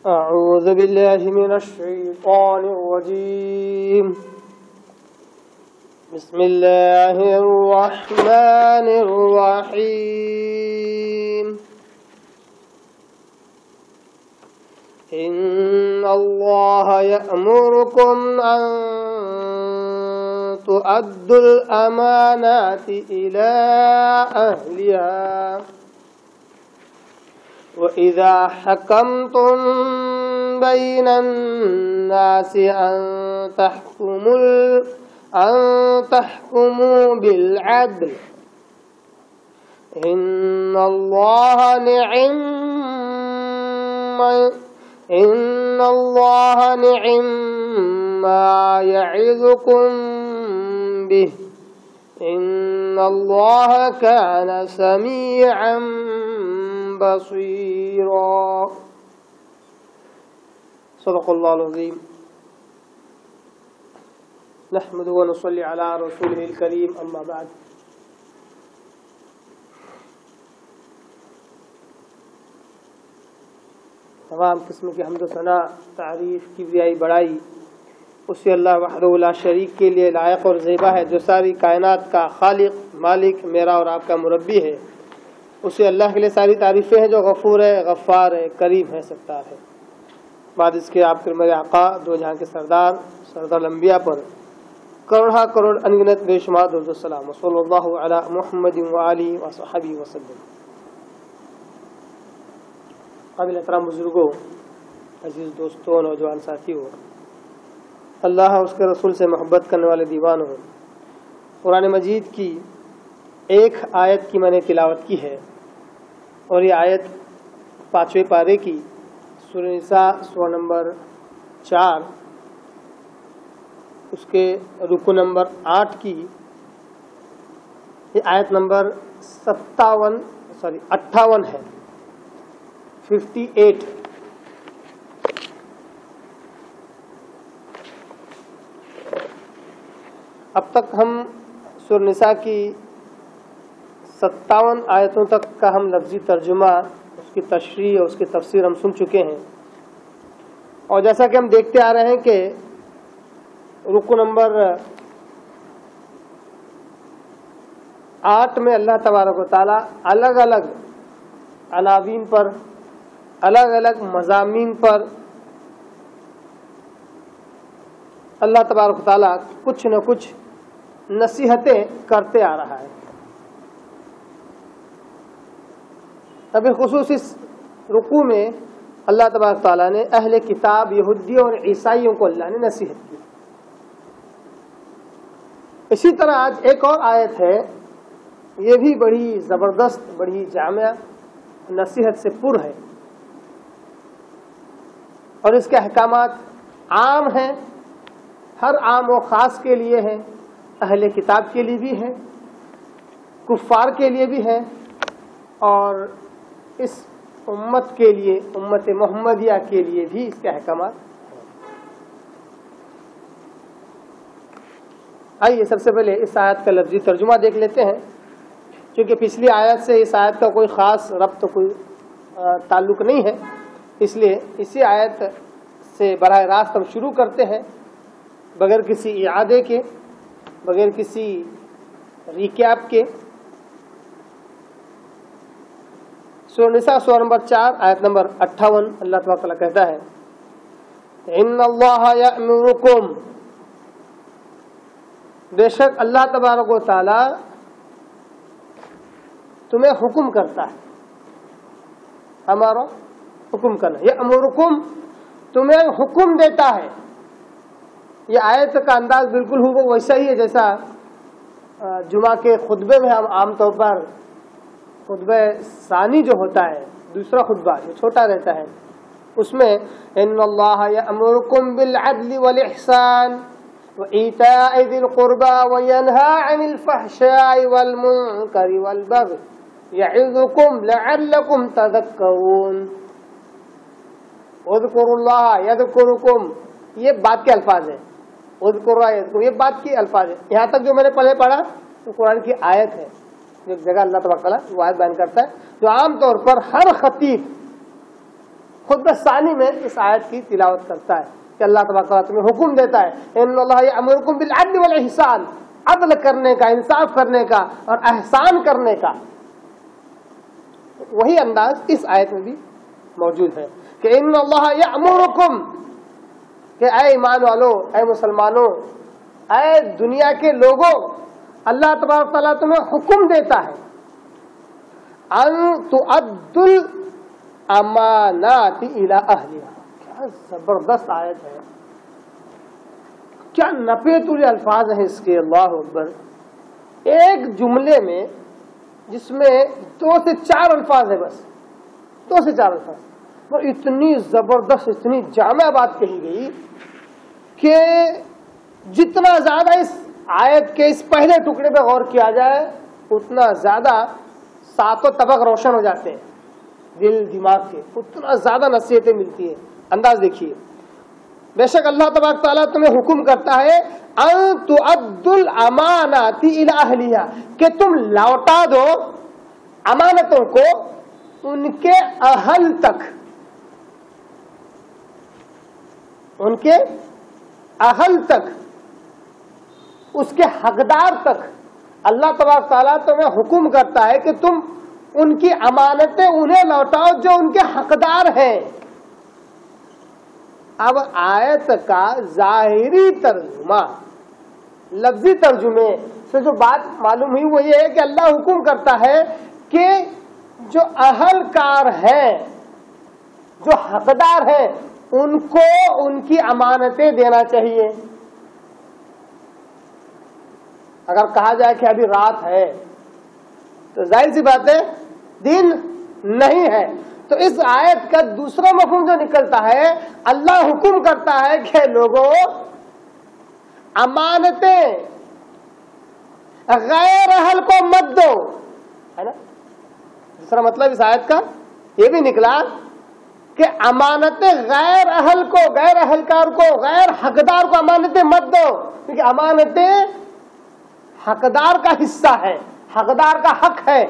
أعوذ بالله من الشيطان الرجيم بسم الله الرحمن الرحيم إن الله يأمركم أن تؤدوا الأمانات إلى أهلها وَإِذَا حَكَمْتُمْ بَيْنَ النَّاسِ أَن تَحْكُمُوا بِالْعَدْلِ إِنَّ اللَّهَ نِعِمَّ مَا يَعِظُكُم بِهِ إِنَّ اللَّهَ كَانَ سَمِيعًا بصيرا صدق الله العظيم نحمده ونصلي على رسوله الكريم أما بعد تمام قسم کی حمد و ثنا تعریف کبریائی بڑائی اسی اللہ وحدہ لا شریک کے لیے لائق اور زیبا ہے جو ساری کائنات کا خالق مالک میرا اور آپ کا مربی ہے. اسے اللہ کے لیے ساری تعریفیں ہیں جو غفور ہے غفار ہے کریم ہے ستار ہے. بعد اس کے آپ کے میرے آقا دو جہاں کے سردار الانبیاء پر کروڑا کروڑ انگنت بے شمار درود و سلام صلی اللہ علی محمد وآلہ وصحبہ وسلم. قابل احترام بزرگوں، عزیز دوستوں، نوجوان ساتھیوں، اللہ اور اس کے رسول سے محبت کرنے والے دیوانوں، قرآن مجید کی ایک آیت کی میں نے تلاوت کی ہے اور یہ آیت 5ویں پارے کی سورہ نساء سورہ نمبر 4 اس کے رکو نمبر 8 کی یہ آیت نمبر 58 ہے 58. اب تک ہم سورہ نساء کی 57 آیتوں تک کا ہم لفظی ترجمہ اس کی تشریح اور اس کی تفسیر ہم سن چکے ہیں. اور جیسا کہ ہم دیکھتے آ رہے ہیں کہ رکو نمبر 8 میں اللہ تبارک و تعالی الگ الگ عناوین پر الگ الگ مضامین پر اللہ تبارک و تعالی کچھ نہ کچھ نصیحتیں کرتے آ رہا ہے. ابھی خصوص اس رکوع میں اللہ تبارک تعالیٰ نے اہل کتاب یہودیوں اور عیسائیوں کو اللہ نے نصیحت کی. اسی طرح آج ایک اور آیت ہے، یہ بھی بڑی زبردست بڑی جامع نصیحت سے پر ہے اور اس کے احکامات عام ہیں، ہر عام و خاص کے لیے ہیں، اہل کتاب کے لیے بھی ہیں، کفار کے لیے بھی ہیں اور اس امت کے لیے امت محمدیہ کے لیے بھی اس کے احکامات ہیں. آئیے سب سے پہلے اس آیت کا لفظی ترجمہ دیکھ لیتے ہیں، کیونکہ پچھلی آیت سے اس آیت کا کوئی خاص ربط کوئی تعلق نہیں ہے، اس لیے اسی آیت سے براہ راست ہم شروع کرتے ہیں بغیر کسی اعادے کے، بغیر کسی ریکیپ کے. سورہ نساء سورہ نمبر 4 آیت نمبر 58 اللہ تبارک تعالیٰ کہتا ہے ان اللہ یأمرکم، بے شک اللہ تبارک و تعالی تمہیں حکم کرتا ہے. ہمارا حکم کرنا، یأمرکم تمہیں حکم دیتا ہے. یہ آیت کا انداز بالکل ویسا ہی ہے جیسا جمعہ کے خطبے میں ہم عام طور پر خطبہ ثانی جو ہوتا ہے، دوسرا خطبہ جو چھوٹا رہتا ہے، اس میں ان اللہ یأمرکم بالعدل والاحسان وایتاء ذی القربى وینہی عن الفحشاء والمنکر والبغی یعظکم لعلکم تذکرون. اذکروا اللہ یذکرکم، یہ بات کے الفاظ ہیں. اذکر اللہ یذکرکم، یہ بات کے الفاظ ہیں. یہاں تک جو میں نے پہلے پڑھا تو قرآن کی آیت ہے، جو ایک جگہ اللہ تبارک تعالیٰ وہ آیت بیان کرتا ہے جو عام طور پر ہر خطیب خطبہ ثانی میں اس آیت کی تلاوت کرتا ہے کہ اللہ تبارک و تعالیٰ تمہیں حکم دیتا ہے ان اللہ یأمرکم بالعدل والاحسان، عدل کرنے کا، انصاف کرنے کا اور احسان کرنے کا۔ وہی انداز اس آیت میں بھی موجود ہے کہ ان اللہ یأمرکم، کہ اے ایمان والو، اے مسلمانوں، اے دنیا کے لوگوں، اللہ تبارک و تعالیٰ تمہیں حکم دیتا ہے ان تؤدوا الامانات الی اہلہا۔ کیا زبردست آیت ہے، کیا نپے تلے الفاظ ہیں اس کے، اللہ اکبر۔ ایک جملے میں جس میں 2 سے 4 الفاظ ہے، بس 2 سے 4 الفاظ، اور اتنی زبردست، اتنی جامع بات کہی گئی کہ جتنا زیادہ اس آیت کے اس پہلے ٹکڑے پہ غور کیا جائے اتنا زیادہ 7 طبق روشن ہو جاتے ہیں دل دماغ کے، اتنا زیادہ نصیحتیں ملتی ہیں۔ انداز دیکھیے، بے شک اللہ تبارک تعالیٰ تمہیں حکم کرتا ہے ان تؤدوا الامانات الی اہلہا، کہ تم لوٹا دو امانتوں کو ان کے اہل تک، ان کے اہل تک، اس کے حقدار تک۔ اللہ تبارک تعالیٰ تمہیں حکم کرتا ہے کہ تم ان کی امانتیں انہیں لوٹاؤ جو ان کے حقدار ہیں۔ اب آیت کا ظاہری ترجمہ، لفظی ترجمے سے جو بات معلوم ہوئی وہ یہ ہے کہ اللہ حکم کرتا ہے کہ جو اہل کار ہیں، جو حقدار ہیں، ان کو ان کی امانتیں دینا چاہیے۔ اگر کہا جائے کہ ابھی رات ہے تو ظاہر سی بات ہے دن نہیں ہے، تو اس آیت کا دوسرا مفہوم جو نکلتا ہے، اللہ حکم کرتا ہے کہ لوگوں امانتیں غیر اہل کو مت دو، ہے نا۔ دوسرا مطلب اس آیت کا یہ بھی نکلا کہ امانتیں غیر اہل کو، غیر اہلکار کو، غیر حقدار کو امانتیں مت دو، کیونکہ امانتیں حقدار کا حصہ ہے، حقدار کا حق ہے،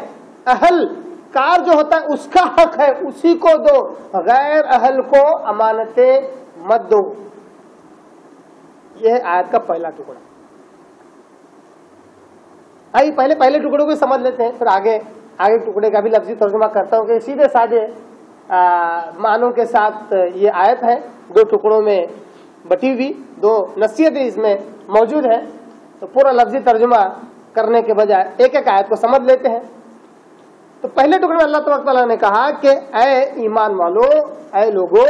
اہل کار جو ہوتا ہے اس کا حق ہے، اسی کو دو، غیر اہل کو امانتیں مت دو۔ یہ ہے آیت کا پہلا ٹکڑا۔ آئیے پہلے ٹکڑوں کو سمجھ لیتے ہیں، پھر آگے ٹکڑے کا بھی لفظی ترجمہ کرتا ہوں کہ سیدھے سادے معنوں کے ساتھ یہ آیت ہے، 2 ٹکڑوں میں بٹی ہوئی، 2 نصیحتیں اس میں موجود ہیں، تو پورا لفظی ترجمہ کرنے کے بجائے ایک ایک آیت کو سمجھ لیتے ہیں۔ تو پہلے ٹکڑے میں اللہ تبارک تعالیٰ نے کہا کہ اے ایمان والو، اے لوگو،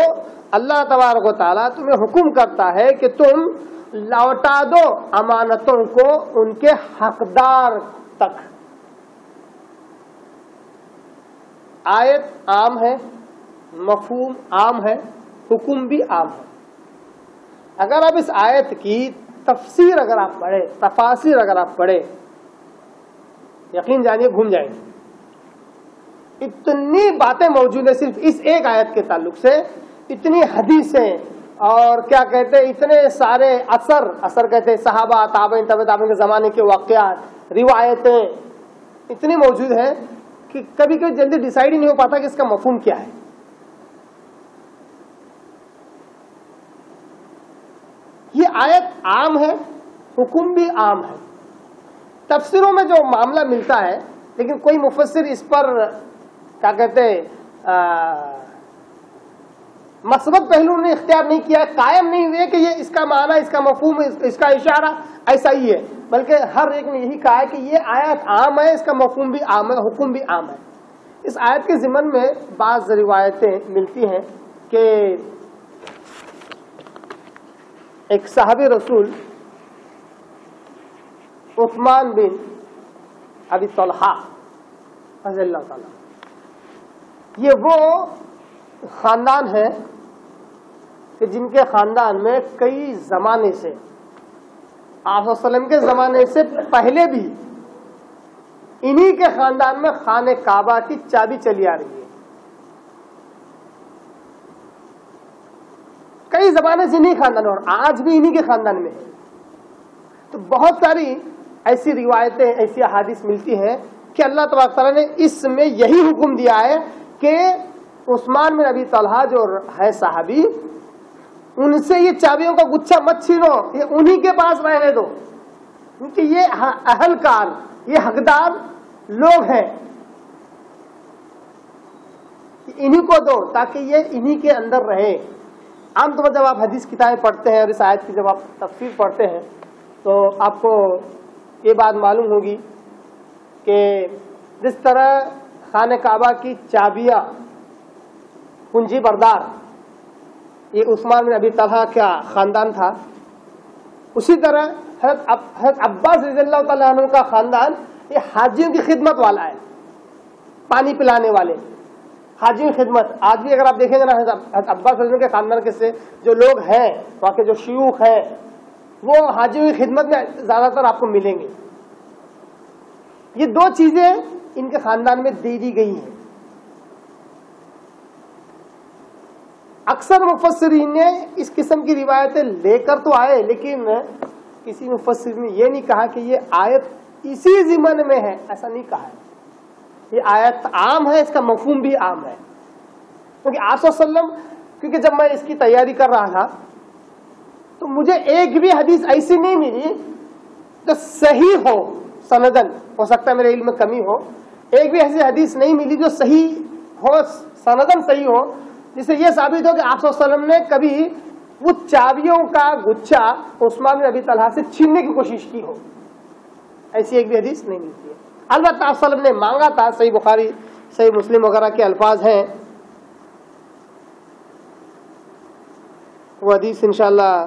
اللہ تبارک و تعالیٰ تمہیں حکم کرتا ہے کہ تم لوٹا دو امانتوں کو ان کے حقدار تک۔ آیت عام ہے، مفہوم عام ہے، حکم بھی عام ہے۔ اگر آپ اس آیت کی تفسیر اگر آپ پڑھیں، تفاسیر اگر آپ پڑھیں، یقین جانیے گھوم جائیں گے۔ اتنی باتیں موجود ہیں صرف اس ایک آیت کے تعلق سے، اتنی حدیثیں اور کیا کہتے ہیں اتنے سارے اثر کہتے ہیں، صحابہ، تابعین، تبع تابعین کے زمانے کے واقعات، روایتیں اتنی موجود ہیں کہ کبھی کبھی جلدی ڈیسائیڈ ہی نہیں ہو پاتا کہ اس کا مفہوم کیا ہے۔ یہ آیت عام ہے، حکم بھی عام ہے۔ تفسیروں میں جو معاملہ ملتا ہے، لیکن کوئی مفسر اس پر کیا کہتے ہیں مثبت پہلو نے اختیار نہیں کیا، قائم نہیں ہوئے کہ یہ اس کا معنی، اس کا مفہوم، اس کا اشارہ ایسا ہی ہے، بلکہ ہر ایک نے یہی کہا ہے کہ یہ آیت عام ہے، اس کا مفہوم بھی عام ہے، حکم بھی عام ہے۔ اس آیت کے ضمن میں بعض روایتیں ملتی ہیں کہ ایک صحابی رسول عثمان بن ابی طلحہ رضی اللہ تعالی، یہ وہ خاندان ہے کہ جن کے خاندان میں کئی زمانے سے، آپ صلی اللہ علیہ وسلم کے زمانے سے پہلے بھی انہی کے خاندان میں خانہ کعبہ کی چابی چلی آ رہی ہے۔ کئی زمانے سے انہی خاندان، اور آج بھی انہی کے خاندان میں ہے۔ تو بہت ساری ایسی روایتیں، ایسی احادیث ملتی ہیں کہ اللہ تبارک تعالیٰ نے اس میں یہی حکم دیا ہے کہ عثمان بن ابی طلحہ جو ہے صحابی، ان سے یہ چابیوں کا گچھا مت چھینو، یہ انہی کے پاس رہنے دو، کیونکہ یہ اہلکار، یہ حقدار لوگ ہیں، انہی کو دو تاکہ یہ انہی کے اندر رہے۔ عام طور پر جب آپ حدیث کتابیں پڑھتے ہیں اور اس آیت کی جب آپ تفسیر پڑھتے ہیں تو آپ کو یہ بات معلوم ہوگی کہ جس طرح خانہ کعبہ کی چابیاں کنجی بردار یہ عثمان بن ابی طلحہ کا خاندان تھا، اسی طرح حضرت عباس رضی اللہ تعالیٰ عنہ کا خاندان یہ حاجیوں کی خدمت والا ہے، پانی پلانے والے، حاجیوں کی خدمت۔ آج بھی اگر آپ دیکھیں گے نا حضرت عباس رضی اللہ کے خاندان کے سے جو لوگ ہیں، وہاں کے جو شیوخ ہیں، وہ حاجیوں کی خدمت میں زیادہ تر آپ کو ملیں گے۔ یہ دو چیزیں ان کے خاندان میں دے دی گئی ہیں۔ اکثر مفسرین نے اس قسم کی روایتیں لے کر تو آئے، لیکن کسی مفسر نے یہ نہیں کہا کہ یہ آیت اسی ضمن میں ہے، ایسا نہیں کہا ہے۔ یہ آیت عام ہے، اس کا مفہوم بھی عام ہے، کیونکہ آپ صلی اللہ علیہ وسلم، کیونکہ جب میں اس کی تیاری کر رہا تھا تو مجھے ایک بھی حدیث ایسی نہیں ملی جو صحیح ہو سندن، ہو سکتا ہے میرے علم میں کمی ہو، ایک بھی ایسی حدیث نہیں ملی جو صحیح ہو سندن صحیح ہو جس سے یہ ثابت ہو کہ آپ صلی اللہ علیہ وسلم نے کبھی وہ چابیوں کا گچھا عثمان بن ابی طلحہ سے چھیننے کی کوشش کی ہو، ایسی ایک بھی حدیث نہیں ملتی ہے۔ البتہ آپ صلی اللہ علیہ وسلم نے مانگا تھا، صحیح بخاری صحیح مسلم وغیرہ کے الفاظ ہیں، وہ حدیث انشاءاللہ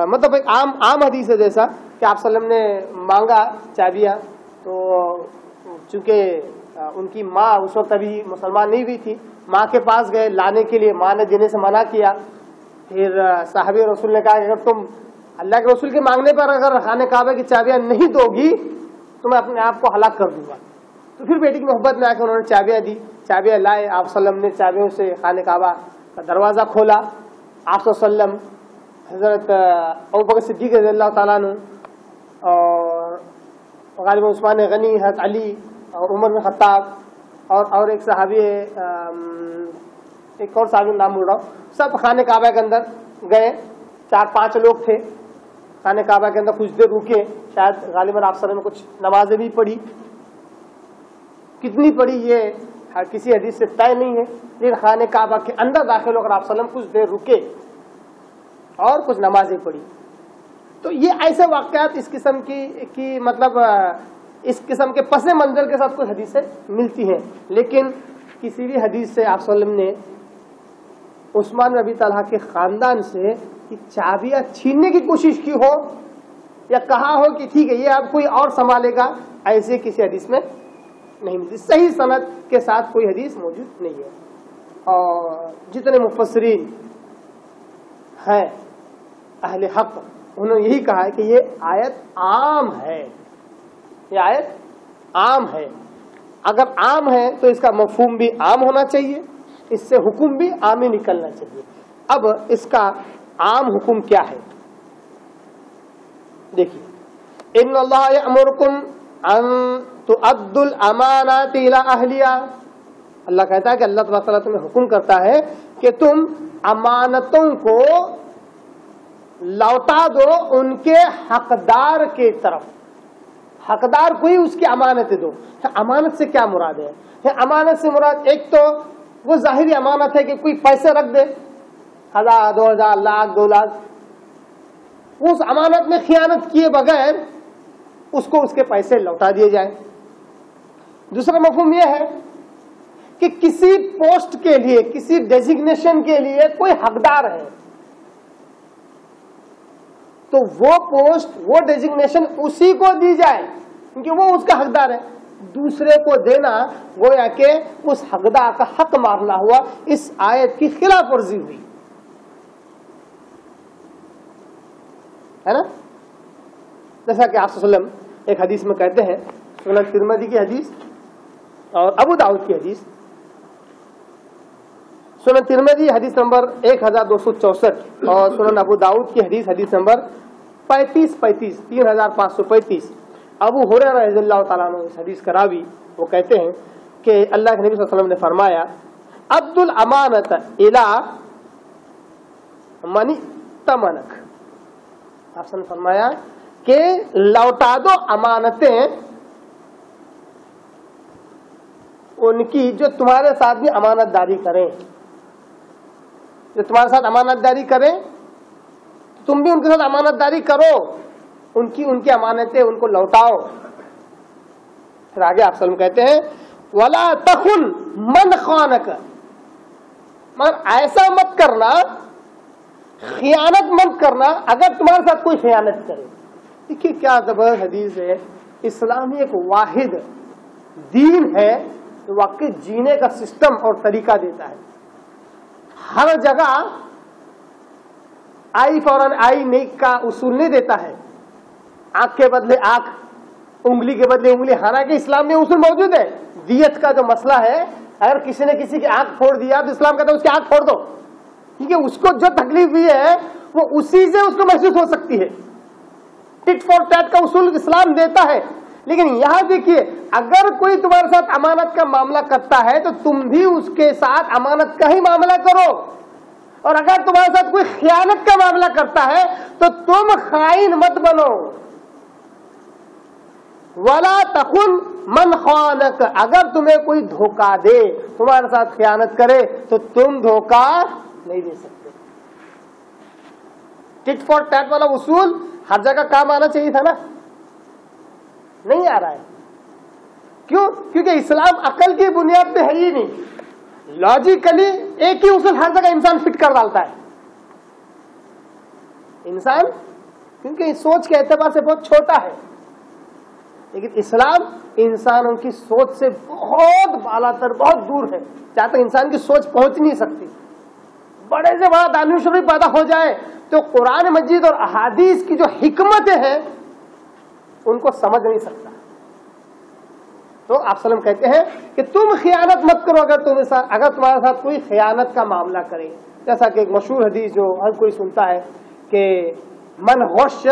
مطلب ایک عام حدیث ہے، جیسا کہ آپ صلی اللہ علیہ وسلم نے مانگا چابیاں، تو چونکہ ان کی ماں اس وقت ابھی مسلمان نہیں ہوئی تھی، ماں کے پاس گئے لانے کے لیے، ماں نے دینے سے منع کیا، پھر صحابی رسول نے کہا کہ اگر تم اللہ کے رسول کے مانگنے پر اگر خانہ کعبہ کی چابیاں نہیں دو گی تو میں اپنے آپ کو ہلاک کر دوں گا۔ تو پھر بیٹی کی محبت میں آ کے انہوں نے چابیاں دی، چابیاں لائے، آپ صلی اللہ علیہ وسلم نے چابیوں سے خانہ کعبہ کا دروازہ کھولا، آپ صلی اللہ علیہ وسلم، حضرت ابوبکر صدیق رضی اللہ تعالیٰ عنہ اور غالباً عثمان غنی، حضرت علی اور عمر بن خطاب اور ایک صحابی ہے، ایک اور صحابی نام بول رہا ہوں، سب خانہ کعبہ کے اندر گئے، 4-5 لوگ تھے، خانہ کعبہ کے اندر کچھ دیر رکے، شاید غالباً آپ صلی اللہ علیہ وسلم نے کچھ نمازیں بھی پڑھی، کتنی پڑھی یہ کسی حدیث سے طے نہیں ہے، لیکن خانہ کعبہ کے اندر داخل ہو کر آپ صلی اللہ علیہ وسلم کچھ دیر رکے اور کچھ نمازیں پڑھی۔ تو یہ ایسے واقعات اس قسم کی مطلب اس قسم کے پس منظر کے ساتھ کچھ حدیثیں ملتی ہیں، لیکن کسی بھی حدیث سے آپ صلی اللہ علیہ وسلم نے عثمان بن ابی طلحہ کے خاندان سے چابیاں چھیننے کی کوشش کی ہو یا کہا ہو کہ ٹھیک ہے یہ اب کوئی اور سنبھالے گا، ایسے کسی حدیث میں نہیں ملتی، صحیح سند کے ساتھ کوئی حدیث موجود نہیں ہے۔ اور جتنے مفسرین ہیں اہل حق انہوں نے یہی کہا ہے کہ یہ آیت عام ہے، یہ آیت عام ہے، اگر عام ہے تو اس کا مفہوم بھی عام ہونا چاہیے، اس سے حکم بھی عام ہی نکلنا چاہیے۔ اب اس کا عام حکم کیا ہے دیکھیے، ان اللہ یأمرکم ان تؤدوا الامانات الی اہلیہا، اللہ کہتا ہے کہ اللہ تبارک و تعالیٰ تمہیں حکم کرتا ہے کہ تم امانتوں کو لوٹا دو ان کے حقدار کے طرف، حقدار کوئی اس کی امانت دو۔ امانت سے کیا مراد ہے؟ امانت سے مراد ایک تو وہ ظاہری امانت ہے کہ کوئی پیسے رکھ دے، 1000 2000 لاکھ 2 لاکھ، اس امانت میں خیانت کیے بغیر اس کو اس کے پیسے لوٹا دیے جائیں۔ دوسرا مفہوم یہ ہے کہ کسی پوسٹ کے لیے، کسی ڈیزگنیشن کے لیے کوئی حقدار ہے تو وہ پوسٹ، وہ ڈیزگنیشن اسی کو دی جائے کیونکہ وہ اس کا حقدار ہے۔ دوسرے کو دینا گویا کہ اس حقدار کا حق مارنا ہوا، اس آیت کی خلاف ورزی ہوئی ہے نا۔ جیسا کہ آپ صلی اللہ علیہ وسلم ایک حدیث میں کہتے ہیں، سنن ترمذی کی حدیث اور ابو داؤد کی حدیث، سنن ترمذی حدیث نمبر 1264 اور سنن ابو داؤد کی حدیث نمبر 3535 ابو ہریرہ رضی اللہ تعالیٰ عنہ اس حدیث کا راوی، وہ کہتے ہیں کہ اللہ کے نبی صلی اللہ علیہ وسلم نے فرمایا عبد الامانت الی من ائتمنک، آپ نے فرمایا کہ لوٹا دو امانتیں ان کی جو تمہارے ساتھ بھی امانت داری کریں، جو تمہارے ساتھ امانت داری کریں تم بھی ان کے ساتھ امانت داری کرو، ان کی امانتیں ان کو لوٹاؤ۔ پھر آگے آپ صلی اللہ علیہ وسلم کہتے ہیں وَلَا تَخُنْ مَنْ خَانَكَ، مگر ایسا مت کرنا، خیانت مت کرنا اگر تمہارے ساتھ کوئی خیانت کرے۔ دیکھیے کیا زبردست حدیث ہے، اسلام ایک واحد دین ہے جو واقعی جینے کا سسٹم اور طریقہ دیتا ہے۔ ہر جگہ آئی فوراً آئی نیک کا اصول نہیں دیتا ہے، آنکھ کے بدلے آنکھ، انگلی کے بدلے انگلی، حالانکہ اسلام میں اصول موجود ہے۔ دیت کا جو مسئلہ ہے، اگر کسی نے کسی کی آنکھ پھوڑ دیا تو اسلام کہتا ہے اس کی آنکھ پھوڑ دو، کیونکہ اس کو جو تکلیف ہوئی ہے وہ اسی سے اس کو محسوس ہو سکتی ہے۔ ٹٹ فار ٹیٹ کا اصول اسلام دیتا ہے، لیکن یہاں دیکھیے اگر کوئی تمہارے ساتھ امانت کا معاملہ کرتا ہے تو تم بھی اس کے ساتھ امانت کا ہی معاملہ کرو، اور اگر تمہارے ساتھ کوئی خیانت کا معاملہ کرتا ہے تو تم خائن مت بنو۔ وَلَا تَخُنْ مَنْ خَانَكَ، اگر تمہیں کوئی دھوکہ دے، تمہارے ساتھ خیانت کرے تو تم دھوکہ نہیں دے سکتے۔ ٹٹ فار ٹیٹ والا اصول ہر جگہ کام آنا چاہیے تھا نا، نہیں آ رہا ہے۔ کیوں؟ کیونکہ اسلام عقل کی بنیاد پہ ہے ہی نہیں، لاجیکلی ایک ہی اصول ہر جگہ انسان فٹ کر ڈالتا ہے۔ انسان کیونکہ سوچ کے اعتبار سے بہت چھوٹا ہے، لیکن اسلام انسانوں کی سوچ سے بہت بالا تر، بہت دور ہے، جہاں تک انسان کی سوچ پہنچ نہیں سکتی۔ بڑے سے بڑا دانش شریف پیدا ہو جائے تو قرآن مجید اور احادیث کی جو حکمتیں ہیں ان کو سمجھ نہیں سکتا۔ تو آپ صلی اللہ علیہ وسلم کہتے ہیں کہ تم خیانت مت کرو اگر تمہارے ساتھ کوئی خیانت کا معاملہ کرے، جیسا کہ ایک مشہور حدیث جو ہر کوئی سنتا ہے کہ من غش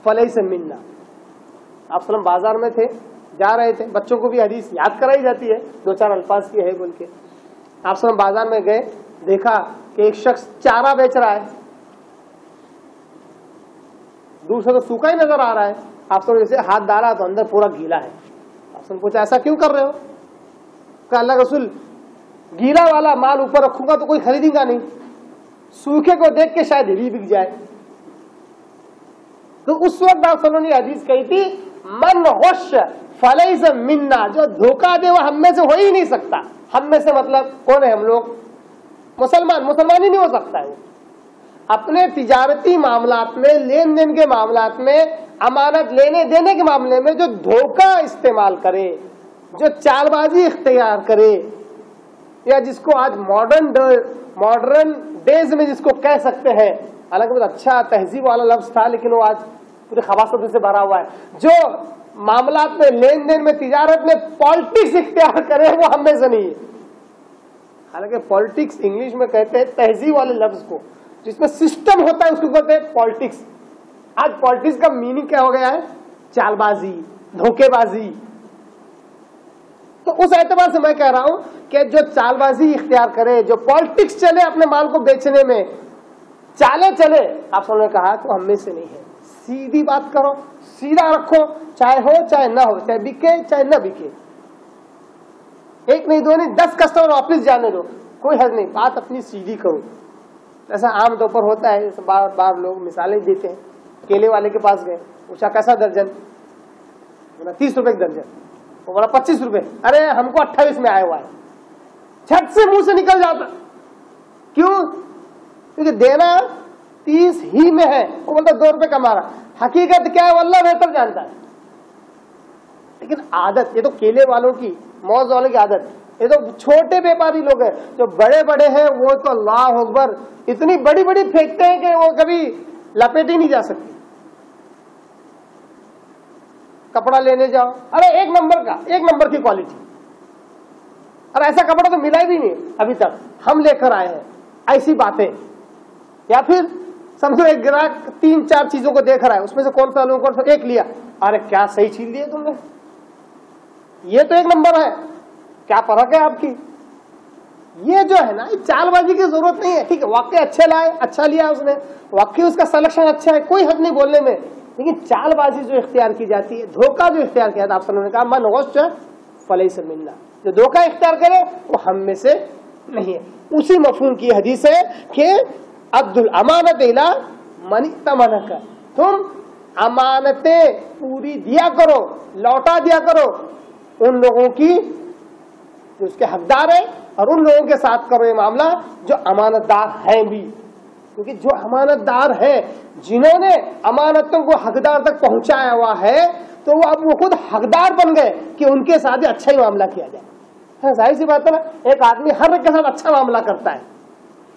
فلیس منا۔ آپ صلی اللہ علیہ وسلم بازار میں تھے، جا رہے تھے، بچوں کو بھی حدیث یاد کرائی جاتی ہے، دو چار الفاظ کی ہے بول کے۔ آپ صلی اللہ علیہ وسلم بازار میں گئے، دیکھا کہ ایک شخص چارہ بیچ رہا ہے، دور سے تو سوکھا ہی نظر آ رہا ہے، آپ صلی اللہ علیہ وسلم جیسے ہاتھ ڈالا تو اندر پورا گیلا ہے۔ آپ صلی اللہ علیہ وسلم پوچھا ایسا کیوں کر رہے ہو؟ کہ اللہ رسول گیلا والا مال اوپر رکھوں گا تو کوئی خریدے گا نہیں، سوکھے کو دیکھ کے شاید یہ بھی بک جائے۔ تو اس وقت آپ صلی اللہ علیہ وسلم نے حدیث کہی تھی من غش فلیس منا، جو دھوکہ دے وہ ہم میں سے ہو ہی نہیں سکتا۔ ہم میں سے مطلب کون ہے؟ ہم لوگ مسلمان ہی نہیں ہو سکتا ہے۔ اپنے تجارتی معاملات میں، لین دین کے معاملات میں، امانت لینے دینے کے معاملے میں جو دھوکہ استعمال کرے، جو چال بازی اختیار کرے، یا جس کو آج ماڈرن ڈیز میں جس کو کہہ سکتے ہیں، حالانکہ بہت اچھا تہذیب والا لفظ تھا لیکن وہ آج پورے خباثت سے بھرا ہوا ہے، جو معاملات میں، لین دین میں، تجارت میں پالیٹکس اختیار کرے وہ ہم میں سے نہیں ہے۔ حالانکہ پالیٹکس انگلش میں کہتے ہیں تہذیب والے لفظ کو، جس میں سسٹم ہوتا ہے اس کو کہتے ہیں پالیٹکس۔ آج پالیٹکس کا میننگ کیا ہو گیا ہے؟ چال بازی، دھوکے بازی۔ تو اس اعتبار سے میں کہہ رہا ہوں کہ جو چال بازی اختیار کرے، جو پالیٹکس چلے اپنے مال کو بیچنے میں، چالے چلے، آپ سب نے کہا تو ہم میں سے نہیں ہے۔ سیدھی بات کرو، سیدھا رکھو، چاہے ہو چاہے نہ ہو، چاہے بکے چاہے نہ بکے، ایک نہیں دو نہیں 10 کسٹمر واپس جانے دو، کوئی حرج نہیں، بات اپنی سیدھی کرو۔ ایسا عام طور پر ہوتا ہے، بار بار لوگ مثالیں دیتے ہیں۔ کیلے والے کے پاس گئے، پوچھا کیسا درجن؟ بولا 30 روپے درجن۔ وہ بولا 25 روپے۔ ارے ہم کو 28 میں آیا ہوا ہے۔ جھٹ سے منہ سے نکل جاتا، کیوں؟ کیونکہ دینا 30 ہی میں ہے، وہ بولتا 2 روپے کما رہا۔ حقیقت کیا ہے وہ اللہ بہتر جانتا ہے، لیکن عادت، یہ تو کیلے والوں کی، موز والوں کی عادت۔ یہ تو چھوٹے بیپاری لوگ ہیں، جو بڑے بڑے ہیں وہ تو اللہ اکبر اتنی بڑی بڑی پھینکتے ہیں کہ وہ کبھی لپیٹ ہی نہیں جا سکتی۔ کپڑا لینے جاؤ، ارے ایک نمبر کی کوالٹی، اور ایسا کپڑا تو ملا بھی نہیں ابھی تک، ہم لے کر آئے ہیں، ایسی باتیں۔ یا پھر سمجھو ایک گراہک 3-4 چیزوں کو دیکھ رہا ہے، اس میں سے کون سا لوں، کون سا ایک لیا، ارے کیا صحیح چیز لی ہے تم نے، یہ تو ایک نمبر ہے، کیا فرق ہے آپ کی؟ یہ جو ہے نا چال بازی کی ضرورت نہیں ہے. ٹھیک ہے واقعی اچھے لائے, اچھا لیا اس نے, واقعی اس کا سلیکشن اچھا ہے, کوئی حق نہیں بولنے میں, لیکن چال بازی جو اختیار کی جاتی ہے, دھوکہ جو اختیار کیا تھا, آپ صلی اللہ علیہ وسلم نے کہا من غش فلیس منا, جو دھوکہ اختیار کرے وہ ہم میں سے نہیں ہے. اسی مفہوم کی حدیث ہے کہ عبد الامانت الی من ائتمنک, تم امانتیں پوری دیا کرو, لوٹا دیا کرو ان لوگوں کی جو اس کے حقدار ہیں, اور ان لوگوں کے ساتھ کرو یہ معاملہ جو امانت دار ہیں بھی, کیونکہ جو امانت دار ہیں جنہوں نے امانتوں کو حقدار تک پہنچایا ہوا ہے تو وہ اب وہ خود حقدار بن گئے کہ ان کے ساتھ اچھا ہی معاملہ کیا جائے. ظاہر سی بات ہے نا, ایک آدمی ہر ایک کے ساتھ اچھا معاملہ کرتا ہے,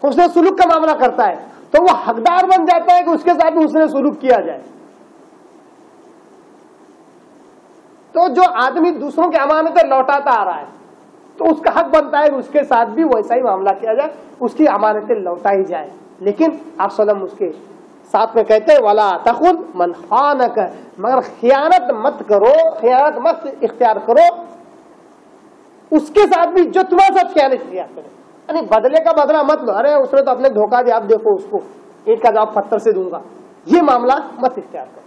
حسن سلوک کا معاملہ کرتا ہے, تو وہ حقدار بن جاتا ہے کہ اس کے ساتھ بھی حسن سلوک کیا جائے. تو جو آدمی دوسروں کی امانتیں لوٹاتا آ رہا ہے تو اس کا حق بنتا ہے کہ اس کے ساتھ بھی ویسا ہی معاملہ کیا جائے, اس کی امانتیں لوٹائی جائے. لیکن آپ صلی اللہ علیہ وسلم اس کے ساتھ میں کہتے ہیں ولا تخن من خانک, مگر خیانت مت کرو, خیانت مت اختیار کرو اس کے ساتھ بھی جو تمہارے ساتھ خیانت کیا کرے. یعنی بدلے کا بدلہ مت لو, ارے اس نے تو اپنے دھوکہ دیا, آپ دیکھو اس کو اینٹ کا جواب پتھر سے دوں گا, یہ معاملہ مت اختیار کرو.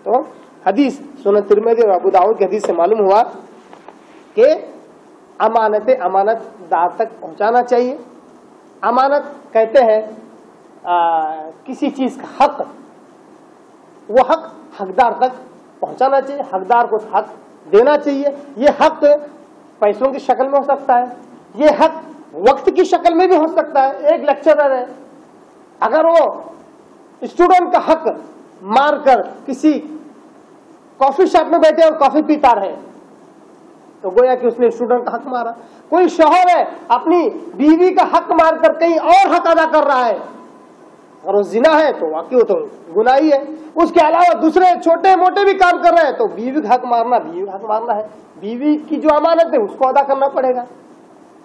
تو حدیث سنن ترمذی اور ابو داؤد کی حدیث سے معلوم ہوا کہ امانتیں امانت دار تک پہنچانا چاہیے. امانت کہتے ہیں کسی چیز کا حق, وہ حق حقدار تک پہنچانا چاہیے, حقدار کو حق دینا چاہیے. یہ حق پیسوں کی شکل میں ہو سکتا ہے, یہ حق وقت کی شکل میں بھی ہو سکتا ہے. ایک لیکچرر ہے, اگر وہ اسٹوڈنٹ کا حق مار کر کسی کافی شاپ میں بیٹھے اور کافی پیتا رہے تو گویا کہ اس نے اسٹوڈنٹ کا حق مارا. کوئی شوہر ہے اپنی بیوی کا حق مار کر کہیں اور حق ادا کر رہا ہے, اگر وہ زنا ہے تو واقعی وہ تو گناہ ہی ہے. اس کے علاوہ دوسرے چھوٹے موٹے بھی کام کر رہے ہیں تو بیوی کا حق مارنا, بیوی کا حق مارنا ہے. بیوی کی جو امانت ہے اس کو ادا کرنا پڑے گا.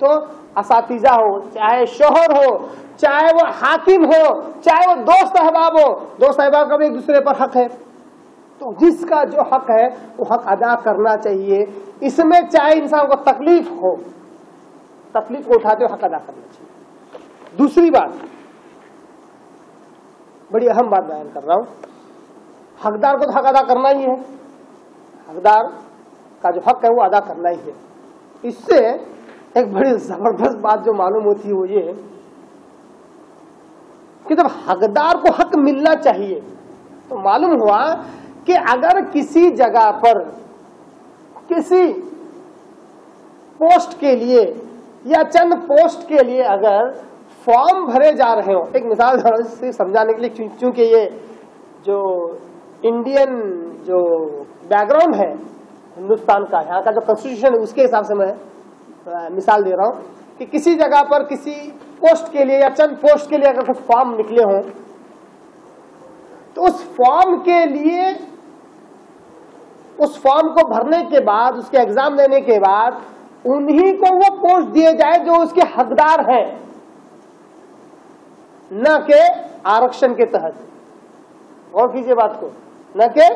تو اساتذہ ہو, چاہے شوہر ہو, چاہے وہ حاکم ہو, چاہے وہ دوست احباب ہو, دوست احباب کا بھی ایک دوسرے پر حق ہے. تو جس کا جو حق ہے وہ حق ادا کرنا چاہیے. اس میں چاہے انسان کو تکلیف ہو, تکلیف کو اٹھاتے ہوئے حق ادا کرنا چاہیے. دوسری بات, بڑی اہم بات بیان کر رہا ہوں, حقدار کو تو حق ادا کرنا ہی ہے, حقدار کا جو حق ہے وہ ادا کرنا ہی ہے. اس سے ایک بڑی زبردست بات جو معلوم ہوتی ہے وہ یہ کہ جب حقدار کو حق ملنا چاہیے تو معلوم ہوا کہ اگر کسی جگہ پر کسی پوسٹ کے لیے یا چند پوسٹ کے لیے اگر فارم بھرے جا رہے ہوں, ایک مثال سے سمجھانے کے لیے, چونکہ یہ جو انڈین جو بیک گراؤنڈ ہے ہندوستان کا, یہاں کا جو کنسٹیٹیوشن ہے اس کے حساب سے میں مثال دے رہا ہوں کہ کسی جگہ پر کسی پوسٹ کے لیے یا چند پوسٹ کے لیے اگر کچھ فارم نکلے ہوں تو اس فارم کے لیے, اس فارم کو بھرنے کے بعد, اس کے ایگزام دینے کے بعد انہی کو وہ پوسٹ دیے جائے جو اس کے حقدار ہیں, نہ کہ آرکشن کے تحت. غور کیجیے بات کو, نہ کہ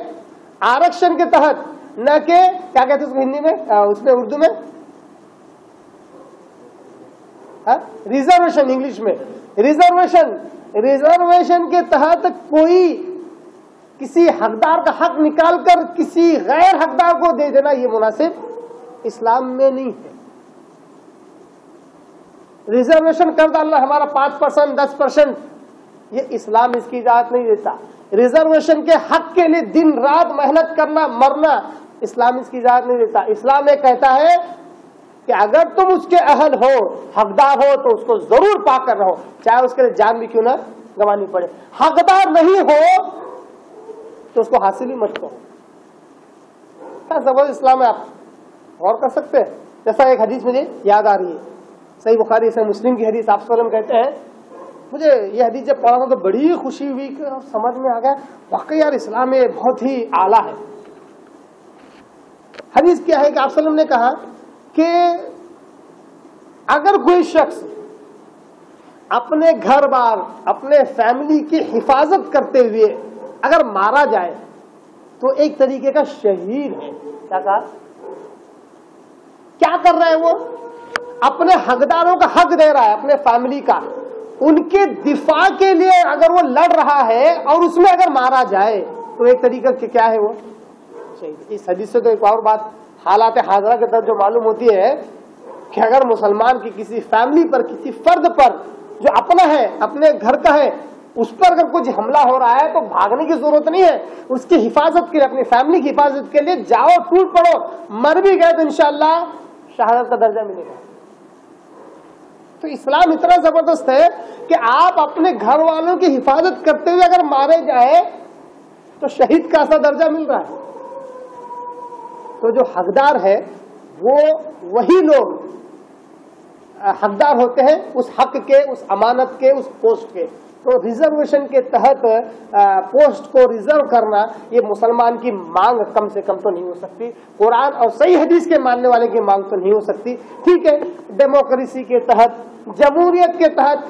آرکشن کے تحت, نہ کہ کیا کہتے ہیں اس کو ہندی میں, اس میں اردو میں ریزرویشن, انگلش میں ریزرویشن. ریزرویشن کے تحت کوئی کسی حقدار کا حق نکال کر کسی غیر حقدار کو دے دینا یہ مناسب اسلام میں نہیں ہے. ریزرویشن کر ڈالنا ہمارا 5%, 10%, یہ اسلام اس کی اجازت نہیں دیتا. ریزرویشن کے حق کے لیے دن رات محنت کرنا, مرنا, اسلام اس کی اجازت نہیں دیتا. اسلام یہ کہتا ہے کہ اگر تم اس کے اہل ہو, حقدار ہو, تو اس کو ضرور پا کر رہو, چاہے اس کے لیے جان بھی کیوں نہ گنوانی پڑے. حقدار نہیں ہو تو اس کو حاصل ہی مت کرو. کیا زبردست اسلام ہے, آپ غور کر سکتے ہیں. جیسا ایک حدیث مجھے یاد آ رہی ہے, صحیح بخاری صحیح مسلم کی حدیث, آپ صلی اللہ علیہ وسلم کہتے ہیں, مجھے یہ حدیث جب پڑھا تو بڑی خوشی ہوئی کہ سمجھ میں آ گیا واقعی یار اسلام میں بہت ہی اعلیٰ ہے. حدیث کیا ہے کہ آپ صلی اللہ علیہ وسلم نے کہا کہ اگر کوئی شخص اپنے گھر بار, اپنے فیملی کی حفاظت کرتے ہوئے اگر مارا جائے تو ایک طریقے کا شہید ہے. کیا کہا, کیا کر رہا ہے وہ, اپنے حقداروں کا حق دے رہا ہے، اپنے فیملی کا، ان کے دفاع کے لیے اگر وہ لڑ رہا ہے اور اس میں اگر مارا جائے تو ایک طریقہ کیا ہے وہ شہید۔ اس حدیث سے تو ایک اور بات حالات حاضرہ کے تحت جو معلوم ہوتی ہے کہ اگر مسلمان کی کسی فیملی پر، کسی فرد پر جو اپنا ہے، اپنے گھر کا ہے، اس پر اگر کچھ حملہ ہو رہا ہے تو بھاگنے کی ضرورت نہیں ہے، اس کی حفاظت کے لیے، اپنی فیملی کی حفاظت کے لیے جاؤ، ٹوٹ پڑو، مر بھی گئے تو انشاءاللہ شہادت کا درجہ ملے گا۔ تو اسلام اتنا زبردست ہے کہ آپ اپنے گھر والوں کی حفاظت کرتے ہوئے اگر مارے جائے تو شہید کا ایسا درجہ مل رہا ہے۔ تو جو حقدار ہے وہ وہی لوگ حقدار ہوتے ہیں اس حق کے، اس امانت کے، اس پوسٹ کے۔ تو ریزرویشن کے تحت پوسٹ کو ریزرو کرنا یہ مسلمان کی مانگ کم سے کم تو نہیں ہو سکتی، قرآن اور صحیح حدیث کے ماننے والے کی مانگ تو نہیں ہو سکتی۔ ٹھیک ہے، ڈیموکریسی کے تحت، جمہوریت کے تحت،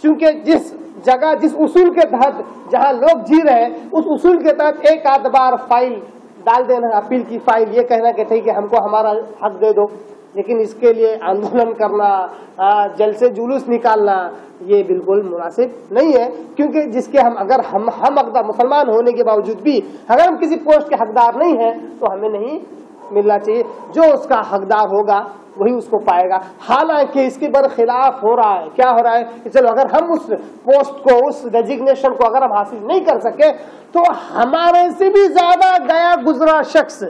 چونکہ جس جگہ، جس اصول کے تحت جہاں لوگ جی رہے ہیں اس اصول کے تحت ایک آدھ بار فائل ڈال دینا، اپیل کی فائل، یہ کہنا کہ ٹھیک ہے ہم کو ہمارا حق دے دو، لیکن اس کے لیے آندولن کرنا، جلسے جلوس نکالنا یہ بالکل مناسب نہیں ہے، کیونکہ جس کے اگر ہم حقدار مسلمان ہونے کے باوجود بھی اگر ہم کسی پوسٹ کے حقدار نہیں ہیں تو ہمیں نہیں ملنا چاہیے۔ جو اس کا حقدار ہوگا وہی اس کو پائے گا، حالانکہ اس کے برخلاف ہو رہا ہے۔ کیا ہو رہا ہے کہ چلو اگر ہم اس پوسٹ کو، اس ڈیزگنیشن کو اگر ہم حاصل نہیں کر سکے تو ہمارے سے بھی زیادہ گیا گزرا شخص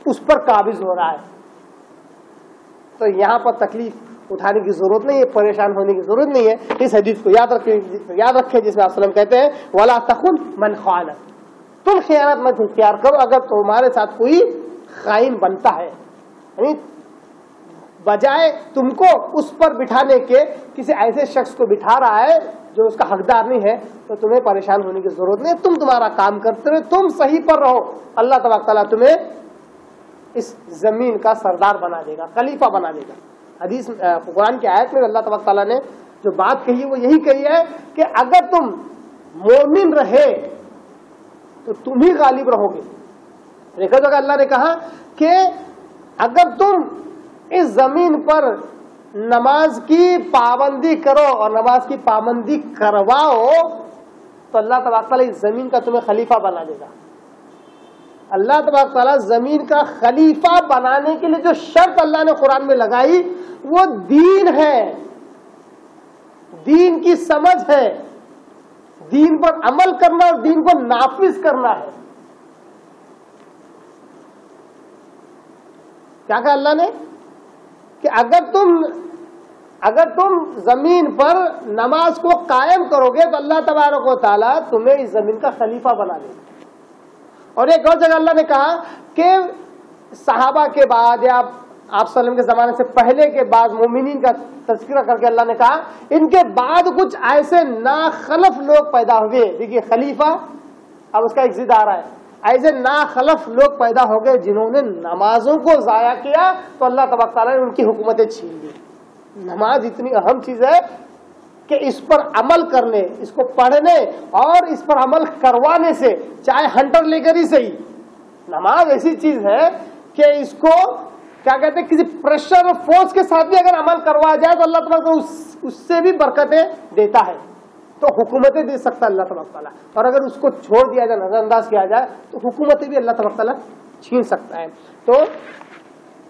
اس پر قابض ہو رہا ہے۔ تو یہاں پر تکلیف اٹھانے کی ضرورت نہیں ہے، پریشان ہونے کی ضرورت نہیں ہے۔ اس حدیث کو یاد رکھیں جس میں آپ وسلم کہتے ہیں وَلَا تَخُنْ مَنْ خَانَ، تم خیانت مت اختیار کرو اگر تمہارے ساتھ کوئی خائن بنتا ہے، یعنی بجائے تم کو اس پر بٹھانے کے کسی ایسے شخص کو بٹھا رہا ہے جو اس کا حقدار نہیں ہے، تو تمہیں پریشان ہونے کی ضرورت نہیں، تم تمہارا کام کرتے رہو، تم صحیح پر رہو، اللہ تبارک تعالیٰ تمہیں اس زمین کا سردار بنا دے گا، خلیفہ بنا دے گا۔ حدیث قرآن کی آیت میں اللہ تبارک تعالیٰ نے جو بات کہی وہ یہی کہی ہے کہ اگر تم مومن رہے تو تم ہی غالب رہو گے۔ دیکھا جائے اللہ نے کہا کہ اگر تم اس زمین پر نماز کی پابندی کرو اور نماز کی پابندی کرواؤ تو اللہ تبارک تعالیٰ اس زمین کا تمہیں خلیفہ بنا دے گا۔ اللہ تبارک تعالیٰ زمین کا خلیفہ بنانے کے لیے جو شرط اللہ نے قرآن میں لگائی وہ دین ہے، دین کی سمجھ ہے، دین پر عمل کرنا اور دین کو نافذ کرنا ہے۔ کیا کہا اللہ نے کہ اگر تم زمین پر نماز کو قائم کرو گے تو اللہ تبارک و تعالیٰ تمہیں اس زمین کا خلیفہ بنا دے گا۔ اور ایک اور جگہ اللہ نے کہا کہ صحابہ کے بعد یا آپ صلی اللہ علیہ وسلم کے زمانے سے پہلے کے بعد مومنین کا تذکرہ کر کے اللہ نے کہا ان کے بعد کچھ ایسے ناخلف لوگ پیدا ہوئے۔ دیکھیے خلیفہ اب اس کا ایک ضد آ رہا ہے، ایسے ناخلف لوگ پیدا ہو گئے جنہوں نے نمازوں کو ضائع کیا تو اللہ تبارک تعالیٰ نے ان کی حکومتیں چھین لی۔ نماز اتنی اہم چیز ہے کہ اس پر عمل کرنے، اس کو پڑھنے اور اس پر عمل کروانے سے، چاہے ہنٹر لے کر ہی صحیح، نماز ایسی چیز ہے کہ اس کو کیا کہتے ہیں کسی پریشر اور فورس کے ساتھ بھی اگر عمل کروایا جائے تو اللہ تبارک اس سے بھی برکتیں دیتا ہے، تو حکومتیں دے سکتا ہے اللہ تبارک تعالیٰ، اور اگر اس کو چھوڑ دیا جائے، نظر انداز کیا جائے تو حکومتیں بھی اللہ تبارک تعالیٰ چھین سکتا ہے۔ تو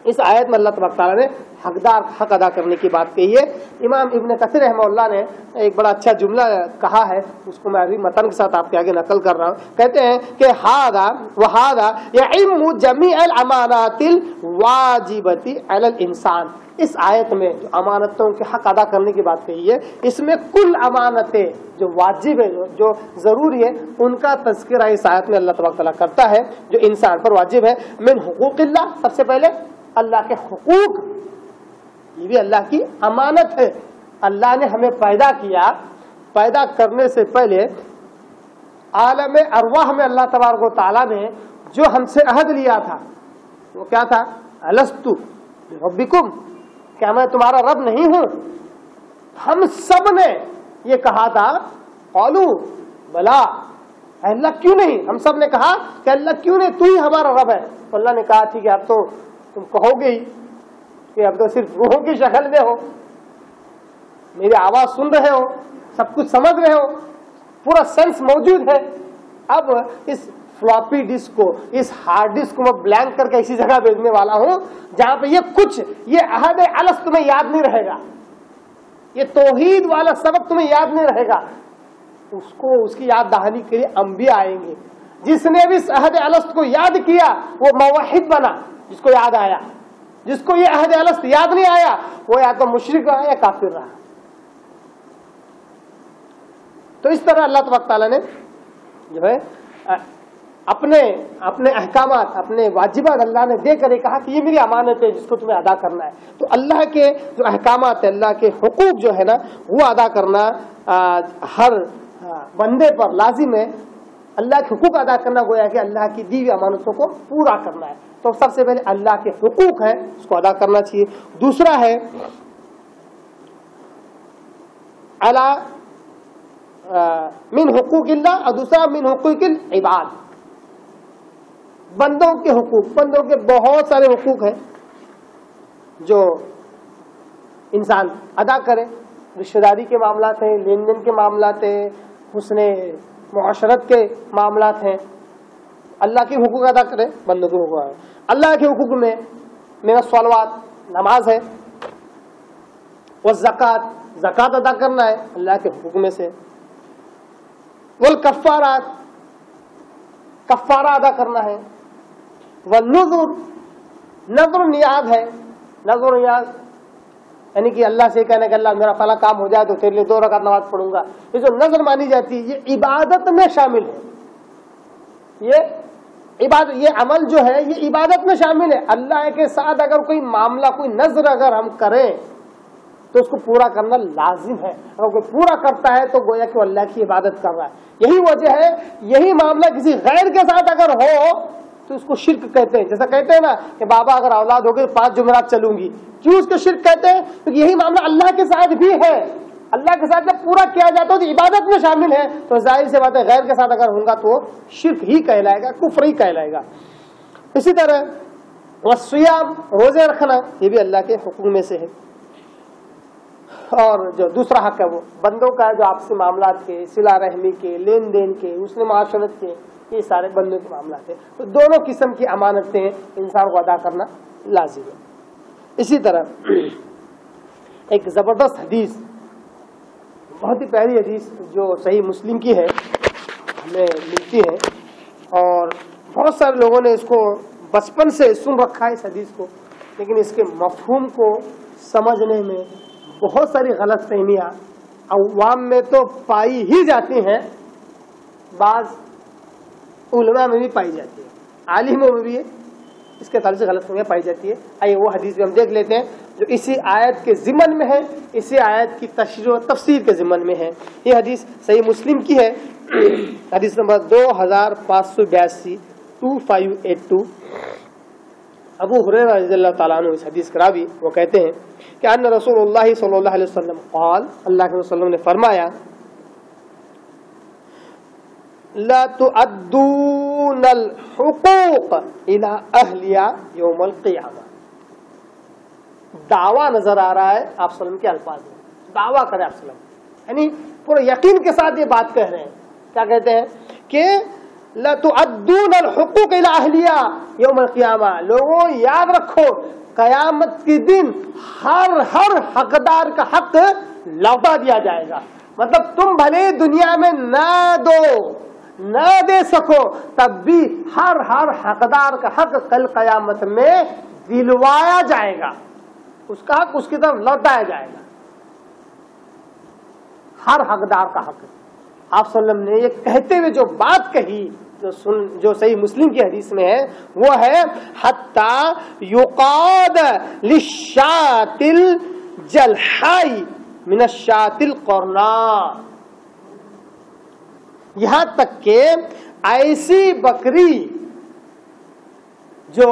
اس آیت میں اللہ تبارک تعالیٰ نے حقدار حق ادا کرنے کی بات کہی ہے۔ امام ابن کثیر رحمہ اللہ نے ایک بڑا اچھا جملہ کہا ہے، اس کو میں ابھی متن کے ساتھ آپ کے آگے نقل کر رہا ہوں۔ کہتے ہیں کہ ھذا وھذا یعم جمیع الامانات الواجبۃ علی الانسان، اس آیت میں جو امانتوں کے حق ادا کرنے کی بات کہی ہے اس میں کل امانتیں جو واجب ہے، جو ضروری ہے، ان کا تذکرہ اس آیت میں اللہ تبارک تعالیٰ کرتا ہے جو انسان پر واجب ہے۔ من حقوق اللہ، سب سے پہلے اللہ کے حقوق، یہ بھی اللہ کی امانت ہے۔ اللہ نے ہمیں پیدا کیا، پیدا کرنے سے پہلے عالم ارواح میں اللہ تبارک و تعالیٰ نے جو ہم سے عہد لیا تھا وہ کیا تھا؟ الست بربکم، کیا میں تمہارا رب نہیں ہوں؟ ہم سب نے یہ کہا تھا قالوا بلا، اللہ کیوں نہیں؟ ہم سب نے کہا کہ اللہ کیوں نہیں، تو ہی ہمارا رب ہے۔ تو اللہ نے کہا ٹھیک ہے اب تو تم کہو گے ہی، کہ اب تو صرف روحوں کی شکل میں ہو, میری آواز سن رہے ہو, سب کچھ سمجھ رہے ہو, پورا سینس موجود ہے. اب اس فلاپی ڈسک کو, اس ہارڈ ڈسک کو میں بلینک کر کے ایسی جگہ بھیجنے والا ہوں جہاں پہ یہ عہد الست تمہیں یاد نہیں رہے گا, یہ توحید والا سبق تمہیں یاد نہیں رہے گا. اس کی یاد دہانی کے لیے انبیاء آئیں گے. جس نے بھی اس عہد الست کو یاد کیا وہ موحد بنا, جس کو یاد آیا. جس کو یہ عہد الست یاد نہیں آیا وہ یا تو مشرک رہا یا کافر رہا. تو اس طرح اللہ تبارک تعالیٰ نے جو ہے اپنے احکامات, اپنے واجبات اللہ نے دے کر کہا کہ یہ میری امانت ہے جس کو تمہیں ادا کرنا ہے. تو اللہ کے جو احکامات ہے, اللہ کے حقوق جو ہے نا, وہ ادا کرنا ہر بندے پر لازم ہے. اللہ کے حقوق ادا کرنا گویا کہ اللہ کی دی ہوئی امانتوں کو پورا کرنا ہے. تو سب سے پہلے اللہ کے حقوق ہیں اس کو ادا کرنا چاہیے. دوسرا ہے من حقوق اللہ, اور دوسرا من حقوق العباد, بندوں کے حقوق. بندوں کے بہت سارے حقوق ہیں جو انسان ادا کرے. رشتہ داری کے معاملات ہیں, لین دین کے معاملات ہیں, حسن معاشرت کے معاملات ہیں. اللہ کے حقوق ادا کرے, بندوں کے حقوق ہیں. اللہ کے حقوق میں میرا الصلوات, نماز ہے. والزکات, زکات ادا کرنا ہے اللہ کے حقوق میں سے. والکفارات, کفارہ ادا کرنا ہے. والنذر, نذر نیاز ہے. نذر نیاز یعنی کہ اللہ سے کہنا کہ اللہ میرا فلاں کام ہو جائے تو تیرے لیے 2 رکعت نماز پڑھوں گا. یہ جو نذر مانی جاتی ہے یہ عبادت میں شامل ہے. یہ عمل جو ہے یہ عبادت میں شامل ہے. اللہ کے ساتھ اگر کوئی معاملہ, کوئی نذر اگر ہم کریں تو اس کو پورا کرنا لازم ہے. اگر کوئی پورا کرتا ہے تو گویا کہ وہ اللہ کی عبادت کر رہا ہے. یہی وجہ ہے, یہی معاملہ کسی غیر کے ساتھ اگر ہو تو اس کو شرک کہتے ہیں. جیسا کہتے ہیں نا کہ بابا اگر اولاد ہوگی 5 جمعرات چلوں گی. کیوں اس کو شرک کہتے ہیں؟ کیونکہ یہی معاملہ اللہ کے ساتھ بھی ہے. اللہ کے ساتھ جب پورا کیا جاتا ہے تو عبادت میں شامل ہے. تو ظاہر سی بات ہے غیر کے ساتھ اگر ہوگا تو شرک ہی کہلائے گا, کفر ہی کہلائے گا. اسی طرح والصیام, روزے رکھنا, یہ بھی اللہ کے حقوق میں سے ہے. اور جو دوسرا حق ہے وہ بندوں کا ہے, جو آپسی معاملات کے, صلہ رحمی کے, لین دین کے, حسن معاشرت کے, یہ سارے بندوں کے معاملات ہیں. تو دونوں قسم کی امانتیں انسان کو ادا کرنا لازم ہے. اسی طرح ایک زبردست حدیث, بہت ہی پیاری حدیث جو صحیح مسلم کی ہے, ہمیں ملتی ہے, اور بہت سارے لوگوں نے اس کو بچپن سے سن رکھا ہے اس حدیث کو, لیکن اس کے مفہوم کو سمجھنے میں بہت ساری غلط فہمیاں عوام میں تو پائی ہی جاتی ہیں, بعض علماء میں بھی پائی جاتی ہے, عالموں میں بھی اس کے تعلق سے غلط فہمیاں پائی جاتی ہے. آئیے وہ حدیث بھی ہم دیکھ لیتے ہیں جو اسی آیت کے ضمن میں ہے, اسی آیت کی تشریح و تفسیر کے ضمن میں ہے. یہ حدیث صحیح مسلم کی ہے, حدیث نمبر 2582 2582. ابو ہریرہ رضی اللہ تعالیٰ عنہ اس حدیث کا راوی, وہ کہتے ہیں کہ ان رسول اللہ صلی اللہ علیہ وسلم قال, اللہ کے رسول نے فرمایا, لا تؤدون الحقوق الى اہلیہ یوم القیامہ. دعویٰ نظر آ رہا ہے آپ صلی اللہ علیہ وسلم کے الفاظ میں, دعویٰ کرے آپ صلی اللہ علیہ وسلم, یعنی پورے یقین کے ساتھ یہ بات کہہ رہے ہیں. کیا کہتے ہیں کہ لا تؤدون الحقوق الى اہلیہ یوم القیامہ, لوگوں یاد رکھو قیامت کے دن ہر حقدار کا حق لوٹا دیا جائے گا. مطلب تم بھلے دنیا میں نہ دے سکو, تب بھی ہر حقدار کا حق کل قیامت میں دلوایا جائے گا, اس کا حق اس کی طرف لوٹایا جائے گا. ہر حقدار کا حق. آپ صلی اللہ علیہ وسلم نے یہ کہتے ہوئے جو بات کہی جو صحیح مسلم کی حدیث میں ہے وہ ہے حتی یقاد للشاة الجلحائی من الشاة القرناء, یہاں تک کہ ایسی بکری جو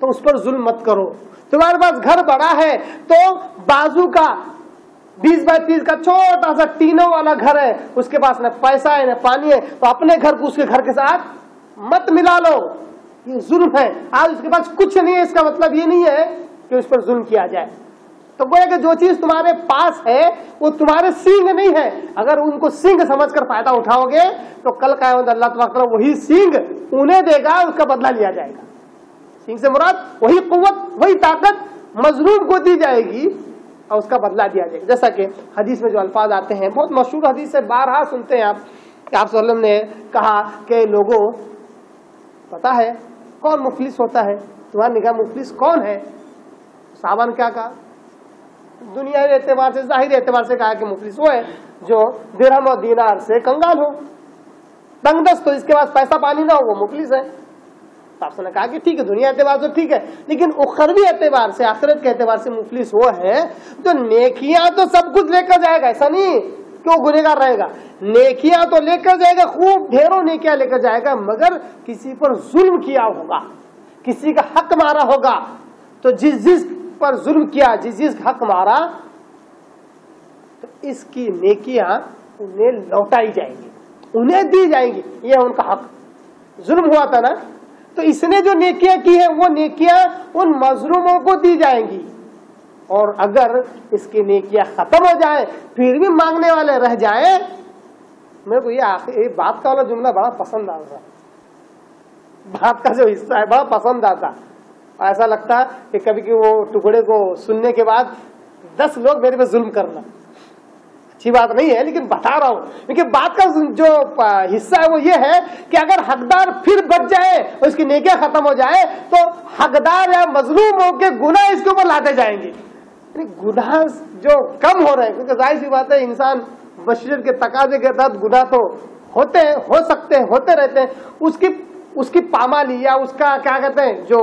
تو اس پر ظلم مت کرو. تمہارے پاس گھر بڑا ہے تو بازو کا 20 بائی 30 کا چھوٹا سا ٹینوں والا گھر ہے, اس کے پاس نہ پیسہ ہے نہ پانی ہے, تو اپنے گھر کو اس کے گھر کے ساتھ مت ملا لو, یہ ظلم ہے. آج اس کے پاس کچھ نہیں ہے, اس کا مطلب یہ نہیں ہے کہ اس پر ظلم کیا جائے. تو گویا کہ جو چیز تمہارے پاس ہے وہ تمہارے سینگ نہیں ہے, اگر ان کو سینگ سمجھ کر فائدہ اٹھاؤ گے تو کل قیامت اللہ تبارک وہی سینگ انہیں دے گا, اس کا بدلہ لیا جائے گا. سینگ سے مراد وہی قوت وہی طاقت مظلوم کو دی جائے گی اور اس کا بدلہ دیا جائے گا. جیسا کہ حدیث میں جو الفاظ آتے ہیں, بہت مشہور حدیث ہے, بارہا سنتے ہیں آپ, کہ آپ صلی اللہ علیہ وسلم نے کہا کہ لوگوں پتا ہے کون مفلس ہوتا ہے, تمہاری نگاہ مفلس کون ہے؟ صحابہ نے کیا کہا؟ دنیاوی اعتبار سے ظاہری اعتبار سے کہا کہ مفلس وہ ہے جو درہم اور دینار سے کنگال ہو, تنگ دست, تو اس کے پاس پیسہ پانی نہ ہو, وہ مفلس ہے. آپ نے کہا کہ ٹھیک ہے دنیا اعتبار سے ٹھیک ہے, لیکن اخروی اعتبار سے آخرت کے اعتبار سے مفلس وہ ہے جو نیکیاں تو سب کچھ لے کر جائے گا, ایسا نہیں کہ وہ گنہگار رہے گا, نیکیاں تو لے کر جائے گا, خوب ڈھیروں نیکیاں لے کر جائے گا, مگر کسی پر ظلم کیا ہوگا, کسی کا حق مارا ہوگا, تو جس پر ظلم کیا, جس کا حق مارا, تو اس کی نیکیاں انہیں لوٹائی جائیں گی, انہیں دی جائیں گی, یہ ہے ان کا حق. ظلم ہوا تھا نا, تو اس نے جو نیکیاں کی ہیں وہ نیکیاں ان مظلوموں کو دی جائیں گی, اور اگر اس کی نیکیاں ختم ہو جائیں پھر بھی مانگنے والے رہ جائیں. میرے کو یہ بات کا والا جملہ بڑا پسند آتا, بات کا جو حصہ ہے بڑا پسند آتا. ایسا لگتا کہ کبھی کہ وہ ٹکڑے کو سننے کے بعد 10 لوگ میرے پہ ظلم کرنا, اچھی بات نہیں ہے لیکن بتا رہا ہوں, لیکن بات کا جو حصہ ہے وہ یہ ہے کہ اگر حقدار پھر بچ جائے اور اس کی نیکیاں ختم ہو جائے تو حقدار یا مظلوموں کے گناہ اس کے اوپر لاتے جائیں گے. گناہ جو کم ہو رہے ہیں, کیونکہ ظاہر سی بات ہے انسان بشریت کے تقاضے کے تحت گناہ تو ہوتے ہیں, ہو سکتے ہیں, ہوتے رہتے ہیں, اس کی پامالی یا اس کا کیا کہتے ہیں جو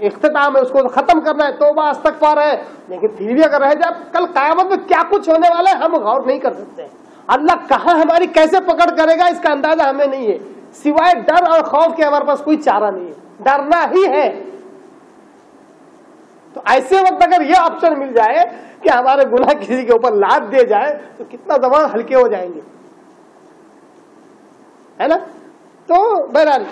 اختتام ہے اس کو ختم کرنا ہے, توبہ استغفار ہے, لیکن پھر بھی اگر رہ جائے کل قیامت میں کیا کچھ ہونے والا ہے ہم غور نہیں کر سکتے. اللہ کہاں ہماری کیسے پکڑ کرے گا اس کا اندازہ ہمیں نہیں ہے, سوائے ڈر اور خوف کے ہمارے پاس کوئی چارہ نہیں ہے, ڈرنا ہی ہے. تو ایسے وقت اگر یہ آپشن مل جائے کہ ہمارے گناہ کسی کے اوپر لاد دیے جائے تو کتنا زمان ہلکے ہو جائیں گے, ہے نا. تو بہرحال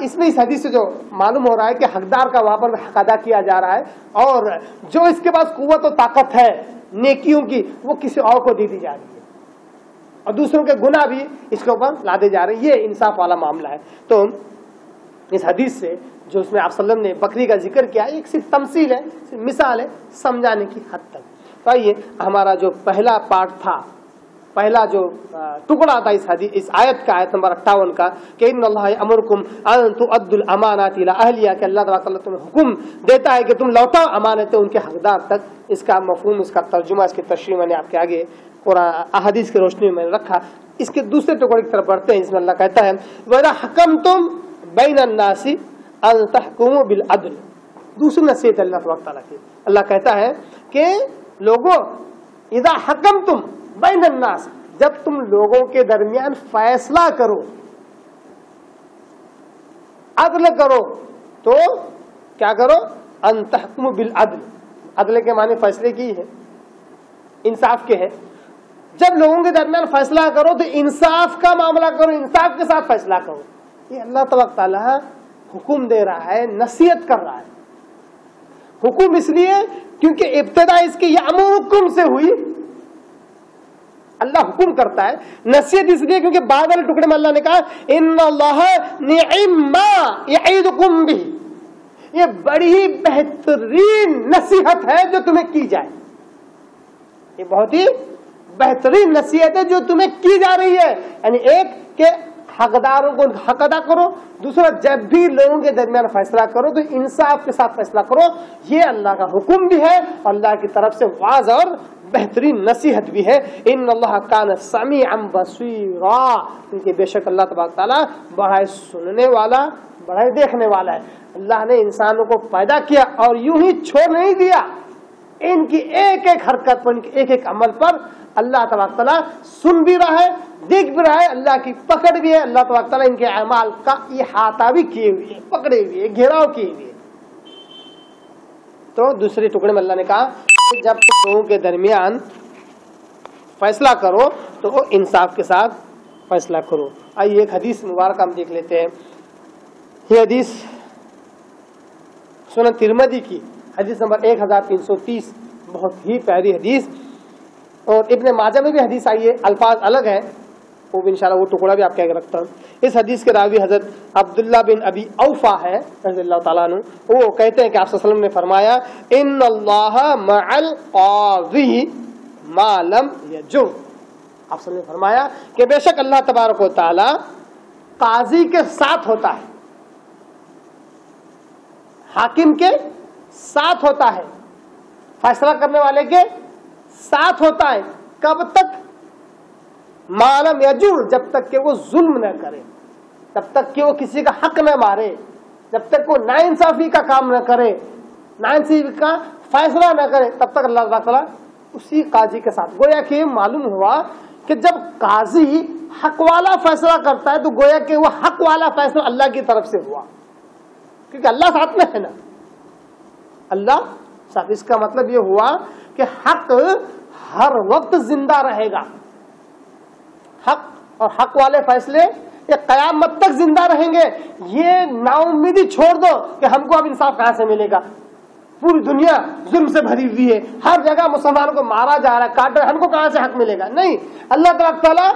اس میں اس حدیث سے جو معلوم ہو رہا ہے کہ حقدار کا وہاں پر حق ادا کیا جا رہا ہے, اور جو اس کے پاس قوت و طاقت ہے نیکیوں کی وہ کسی اور کو دی جا رہی ہے, اور دوسروں کے گناہ بھی اس کے اوپر لادے جا رہے ہیں. یہ انصاف والا معاملہ ہے. تو اس حدیث سے جو اس میں آپ صلی اللہ علیہ وسلم نے بکری کا ذکر کیا, ایک صرف تمثیل ہے, صرف مثال ہے سمجھانے کی حد تک. تو آئیے ہمارا جو پہلا پارٹ تھا, پہلا جو ٹکڑا تھا اس آیت کا, آیت نمبر 58 کا, کہ ان اللہ یامرکم ان تؤدوا الامانات الی اہلیہا, کہ اللہ تبارک وتعالی تمہیں حکم دیتا ہے کہ تم لوٹاؤ امانتیں ان کے حقدار تک. اس کا مفہوم, اس کا ترجمہ, اس کی تشریح میں نے آپ کے آگے قرآن احادیث کی روشنی میں رکھا. اس کے دوسرے ٹکڑے کی طرف بڑھتے ہیں. اس میں اللہ کہتا ہے وَإِذَا حَكَمْتُمْ بَيْنَ النَّاسِ أَن تَحْكُمُوا بِالْعَدْلِ. دوسری نصیحت اللہ تبارک تعالیٰ کی, اللہ کہتا ہے کہ لوگوں اذا حکمتم بین الناس, جب تم لوگوں کے درمیان فیصلہ کرو, عدل کرو, تو کیا کرو, ان تحکموا بالعدل. عدل کے معنی فیصلے کی ہے, انصاف کے ہے. جب لوگوں کے درمیان فیصلہ کرو تو انصاف کا معاملہ کرو, انصاف کے ساتھ فیصلہ کرو. یہ اللہ تبارک تعالیٰ حکم دے رہا ہے, نصیحت کر رہا ہے. حکم اس لیے کیونکہ ابتدا اس کی یامرکم سے ہوئی, اللہ حکم کرتا ہے. نصیحت اس لیے کیونکہ بعد والے ٹکڑے میں اللہ نے کہا ان اللہ نعم ما یعظکم بہ, یہ بڑی ہی بہترین نصیحت ہے جو تمہیں کی جائے. یہ بہت ہی بہترین نصیحت ہے جو تمہیں کی جا رہی ہے. یعنی ایک کہ حقداروں کو حق ادا کرو, دوسرا جب بھی لوگوں کے درمیان فیصلہ کرو تو انصاف کے ساتھ فیصلہ کرو. یہ اللہ کا حکم بھی ہے اور اللہ کی طرف سے واضح اور بہترین نصیحت بھی ہے. ان اللہ کان سمیعا بصیرا, کیونکہ بے شک اللہ تبارک تعالیٰ بڑا سننے والا, بڑا دیکھنے والا ہے. اللہ نے انسانوں کو پیدا کیا اور یوں ہی چھوڑ نہیں دیا. ان کی ایک ایک حرکت پر, ان کے ایک ایک عمل پر اللہ تبارک تعالیٰ سن بھی رہا ہے, دیکھ بھی رہا ہے, اللہ کی پکڑ بھی ہے. اللہ تبارک تعالیٰ ان کے اعمال کا احاطہ بھی کیے ہوئے ہے, پکڑے ہوئے, گھیراؤ کیے ہوئے. تو دوسرے ٹکڑے میں اللہ نے کہا کہ جب تم لوگوں کے درمیان فیصلہ کرو تو وہ انصاف کے ساتھ فیصلہ کرو. آئیے ایک حدیث مبارک ہم دیکھ لیتے ہیں. یہ حدیث سنن ترمذی کی حدیث نمبر 1330، بہت ہی پیاری حدیث. اور ابن ماجہ میں بھی حدیث آئی ہے، الفاظ الگ ہیں، وہ بھی انشاءاللہ وہ ٹکڑا بھی آپ کہہ کے رکھتا ہوں. اس حدیث کے راوی حضرت عبداللہ بن ابی اوفا ہے رضی اللہ تعالیٰ عنہ. وہ کہتے ہیں کہ آپ صلی اللہ علیہ وسلم نے فرمایا ان اللہ مع القاضی ما لم یجر. آپ صلی اللہ علیہ وسلم نے فرمایا کہ بے شک اللہ تبارک و تعالی قاضی کے ساتھ ہوتا ہے، حاکم کے ساتھ ہوتا ہے، فیصلہ کرنے والے کے ساتھ ہوتا ہے. کب تک؟ معلوم یجور، جب تک کہ وہ ظلم نہ کرے، جب تک کہ وہ کسی کا حق نہ مارے، جب تک وہ ناانصافی کا کام نہ کرے، ناانصافی کا فیصلہ نہ کرے، تب تک اللہ تعالیٰ اسی قاضی کے ساتھ. گویا کہ معلوم ہوا کہ جب قاضی حق والا فیصلہ کرتا ہے تو گویا کہ وہ حق والا فیصلہ اللہ کی طرف سے ہوا، کیونکہ اللہ ساتھ میں ہے نا، اللہ ساتھ. اس کا مطلب یہ ہوا کہ حق ہر وقت زندہ رہے گا. حق اور حق والے فیصلے یہ قیامت تک زندہ رہیں گے. یہ نا امیدی چھوڑ دو کہ ہم کو اب انصاف کہاں سے ملے گا. پوری دنیا ظلم سے بھری ہوئی ہے، ہر جگہ مسلمانوں کو مارا جا رہا ہے، کاٹ رہا ہے، ہم کو کہاں سے حق ملے گا؟ نہیں، اللہ تعالیٰ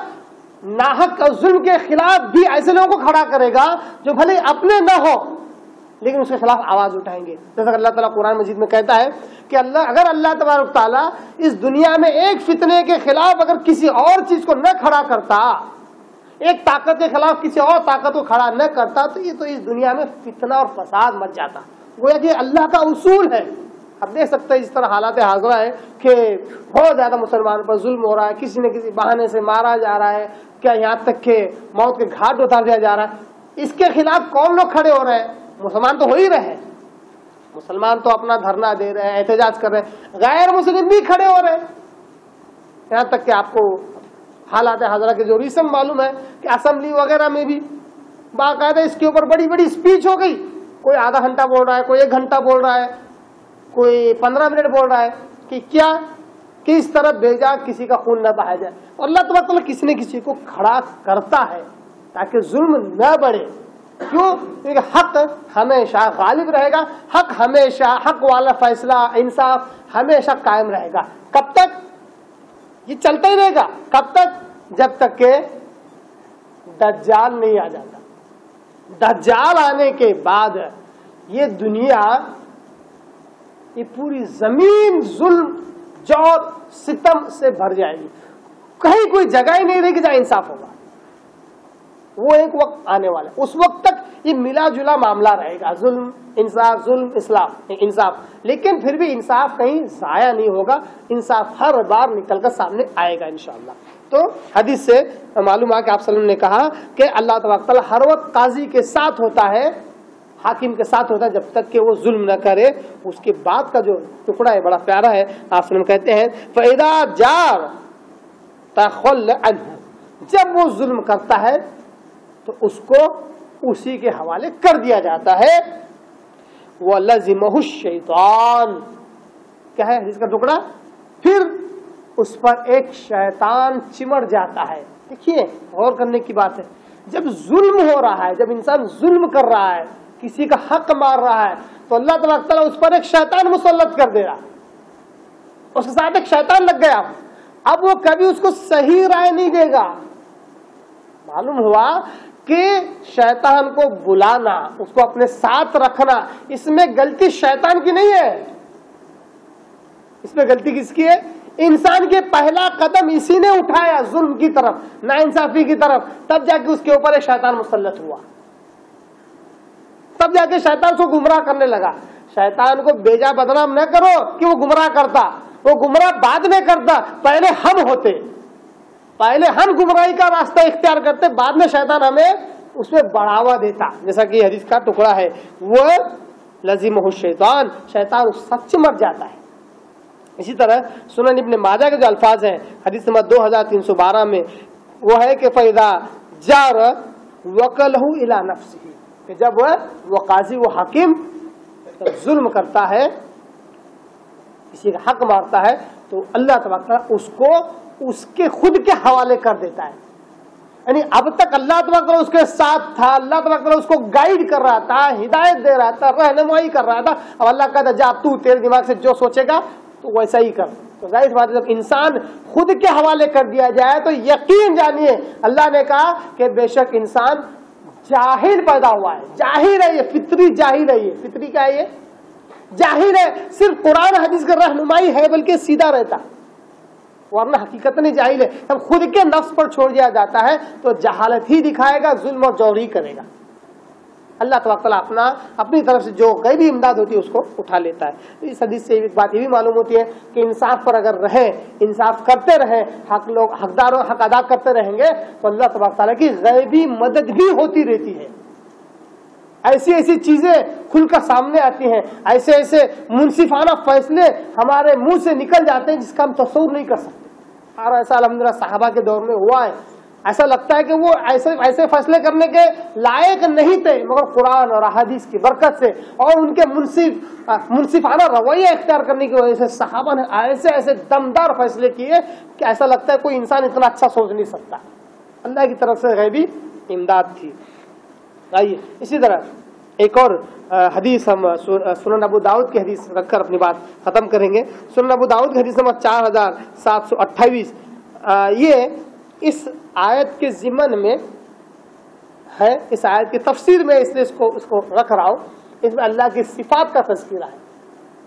ناحق اور ظلم کے خلاف بھی ایسے لوگوں کو کھڑا کرے گا جو بھلے اپنے نہ ہو لیکن اس کے خلاف آواز اٹھائیں گے. جیسا کہ اللہ تعالیٰ قرآن مجید میں کہتا ہے کہ اگر اللہ تبارک تعالیٰ اس دنیا میں ایک فتنے کے خلاف اگر کسی اور چیز کو نہ کھڑا کرتا، ایک طاقت کے خلاف کسی اور طاقت کو کھڑا نہ کرتا، تو یہ تو اس دنیا میں فتنہ اور فساد مچ جاتا. گویا کہ اللہ کا اصول ہے. اب دیکھ سکتے ہیں اس طرح حالات حاضرہ ہے کہ بہت زیادہ مسلمانوں پر ظلم ہو رہا ہے، کسی نہ کسی بہانے سے مارا جا رہا ہے، کیا یہاں تک کہ موت کے گھاٹ اتار دیا جا رہا ہے. اس کے خلاف کون لوگ کھڑے ہو رہے ہیں؟ مسلمان تو ہو ہی رہے ہیں، مسلمان تو اپنا دھرنا دے رہے ہیں، احتجاج کر رہے ہیں، غیر مسلم بھی کھڑے ہو رہے ہیں. یہاں تک کہ آپ کو حالات حاضرہ کے جو ریسنٹ معلوم ہے کہ اسمبلی وغیرہ میں بھی باقاعدہ اس کے اوپر بڑی بڑی اسپیچ ہو گئی. کوئی آدھا گھنٹہ بول رہا ہے، کوئی 1 گھنٹہ بول رہا ہے، کوئی 15 منٹ بول رہا ہے کہ کیا کس طرح بھیجا کسی کا خون نہ بہایا جائے. اور اللہ تبارک تعالیٰ کسی نہ کسی کو کھڑا کرتا ہے تاکہ ظلم نہ بڑھے. کیوں؟ کیونکہ حق ہمیشہ غالب رہے گا، حق ہمیشہ، حق والا فیصلہ، انصاف ہمیشہ قائم رہے گا. کب تک؟ یہ چلتا ہی رہے گا. کب تک؟ جب تک کہ دجال نہیں آ جاتا. دجال آنے کے بعد یہ دنیا، یہ پوری زمین ظلم، جور، ستم سے بھر جائے گی. کہیں کوئی جگہ ہی نہیں رہے گی جہاں انصاف ہوگا. وہ ایک وقت آنے والا ہے، اس وقت تک یہ ملا جلا معاملہ رہے گا، ظلم انصاف، ظلم انصاف. لیکن پھر بھی انصاف کہیں ضائع نہیں ہوگا، انصاف ہر بار نکل کر سامنے آئے گا انشاءاللہ. تو حدیث سے معلوم ہے کہ آپ صلی اللہ علیہ وسلم نے کہا کہ اللہ تبارک تعالیٰ ہر وقت قاضی کے ساتھ ہوتا ہے، حاکم کے ساتھ ہوتا ہے، جب تک کہ وہ ظلم نہ کرے. اس کے بعد کا جو ٹکڑا ہے بڑا پیارا ہے. آپ صلی اللہ علیہ وسلم کہتے ہیں فَإِذَا جَارَ تَخَلَّ عَنْهُ، جب وہ ظلم کرتا ہے تو اس کو اسی کے حوالے کر دیا جاتا ہے. وَلَزِمَهُ الشَّيْطَانُ، کیا ہے اس کا ٹکڑا؟ پھر اس پر ایک شیطان چمٹ جاتا ہے. دیکھیے غور کرنے کی بات ہے، جب ظلم ہو رہا ہے، جب انسان ظلم کر رہا ہے، کسی کا حق مار رہا ہے، تو اللہ تبارک تعالیٰ اس پر ایک شیطان مسلط کر دے رہا، اس کے ساتھ ایک شیطان لگ گیا. اب وہ کبھی اس کو صحیح رائے نہیں دے گا. معلوم ہوا کہ شیطان کو بلانا، اس کو اپنے ساتھ رکھنا، اس میں غلطی شیطان کی نہیں ہے. اس میں غلطی کس کی ہے؟ انسان کے پہلا قدم اسی نے اٹھایا ظلم کی طرف، ناانصافی کی طرف، تب جا کے اس کے اوپر ایک شیطان مسلط ہوا، تب جا کے شیطان کو گمراہ کرنے لگا. شیطان کو بیجا بدنام نہ کرو کہ وہ گمراہ کرتا، وہ گمراہ بعد میں کرتا، پہلے ہم ہوتے، پہلے ہم گمراہی کا راستہ اختیار کرتے، بعد میں شیطان ہمیں اس میں بڑھاوا دیتا. جیسا کہ حدیث کا ٹکڑا ہے، وہ لزمہ الشیطان، شیطان اس سچ مر جاتا ہے. اسی طرح سنن ابن ماجہ کے جو الفاظ ہیں حدیث نمبر 2312 میں، وہ ہے کہ فَإِذَا جَارَ وَكَلَهُ إِلَى نَفْسِهِ، کہ جب وہ قاضی، وہ حاکم ظلم کرتا ہے کسی کا حق مارتا ہے تو اللہ تبارک تعالیٰ اس کو اس کے خود کے حوالے کر دیتا ہے. یعنی اب تک اللہ تبارک تعالیٰ اس کے ساتھ تھا, اللہ تبارک تعالیٰ اس کو گائیڈ کر رہا تھا, ہدایت دے رہا تھا, رہنمائی کر رہا تھا. اب اللہ کہتا جا تو تیرے دماغ سے جو سوچے گا تو ویسا ہی کر. تو ظاہر سی بات ہے جب انسان خود کے حوالے کر دیا جائے تو یقین جانیے اللہ نے کہا کہ بے شک انسان جاہل پیدا ہوا ہے, جاہل ہے یہ, فطری جاہل ہے یہ. فطری کیا ہے یہ؟ جاہل ہے. صرف قرآن حدیث کا رہنمائی ہے بلکہ سیدھا رہتا, ورنہ حقیقت نہیں جاہل ہے. جب خود کے نفس پر چھوڑ دیا جاتا ہے تو جہالت ہی دکھائے گا, ظلم اور جور ہی کرے گا. اللہ تبارک تعالیٰ اپنی طرف سے جو غیبی امداد ہوتی ہے اس کو اٹھا لیتا ہے. اس حدیث سے ایک بات یہ بھی معلوم ہوتی ہے کہ انصاف پر اگر رہیں, انصاف کرتے رہیں, حقداروں حق ادا کرتے رہیں گے تو اللہ تبارک تعالیٰ کی غیبی مدد بھی ہوتی رہتی ہے. ایسی ایسی چیزیں کھل کر سامنے آتی ہیں, ایسے ایسے منصفانہ فیصلے ہمارے منہ سے نکل جاتے ہیں جس کا ہم تصور نہیں کر سکتے. اور ایسا الحمدللہ صحابہ کے دور میں ہوا ہے. ایسا لگتا ہے کہ وہ ایسے فیصلے کرنے کے لائق نہیں تھے, مگر قرآن اور احادیث کی برکت سے اور ان کے منصفانہ رویہ اختیار کرنے کی وجہ سے صحابہ نے ایسے ایسے دمدار فیصلے کیے کہ ایسا لگتا ہے کوئی انسان اتنا اچھا سوچ نہیں سکتا. اللہ کی طرف سے غیبی امداد تھی. آئیے اسی طرح ایک اور حدیث ہم سنن ابو داؤد کی حدیث رکھ کر اپنی بات ختم کریں گے. سنن ابو داؤد کی حدیث نمبر 4728. یہ اس آیت کے ضمن میں ہے, اس آیت کی تفسیر میں اس لیے اس کو رکھ رہا ہوں. اس میں اللہ کی صفات کا تذکرہ ہے,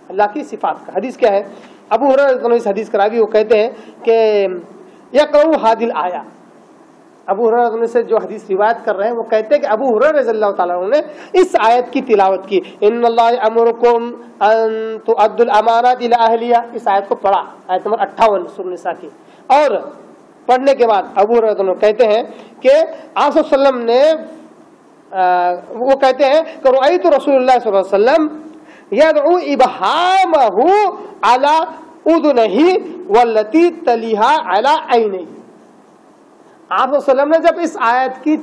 اللہ کی صفات کا. حدیث کیا ہے؟ ابو ہریرہ رضی اللہ عنہ اس حدیث کا راوی, وہ کہتے ہیں کہ یقرؤ ھذی الآیہ. ابو ہریرہ رضی اللہ عنہ سے جو حدیث روایت کر رہے ہیں وہ کہتے ہیں کہ ابو ہریرہ رضی اللہ تعالیٰ عنہ نے اس آیت کی تلاوت کی. ان اللہ یأمرکم ان تؤدوا الامانات الی اہلیہا. اس آیت کو پڑھا, آیت نمبر 58 سورۃ النساء کی. اور پڑھنے کے بعد ابو ہریرہ رضی اللہ عنہ کہتے ہیں کہ آپ صلی اللہ علیہ وسلم نے, وہ کہتے ہیں کہ رأیت رسول اللہ صلی اللہ علیہ وسلم یدعو ابہامہ علی اذنہ والتی تلیہا علی عینہ. آپ صلی اللہ علیہ وسلم نے جب اس آیت کی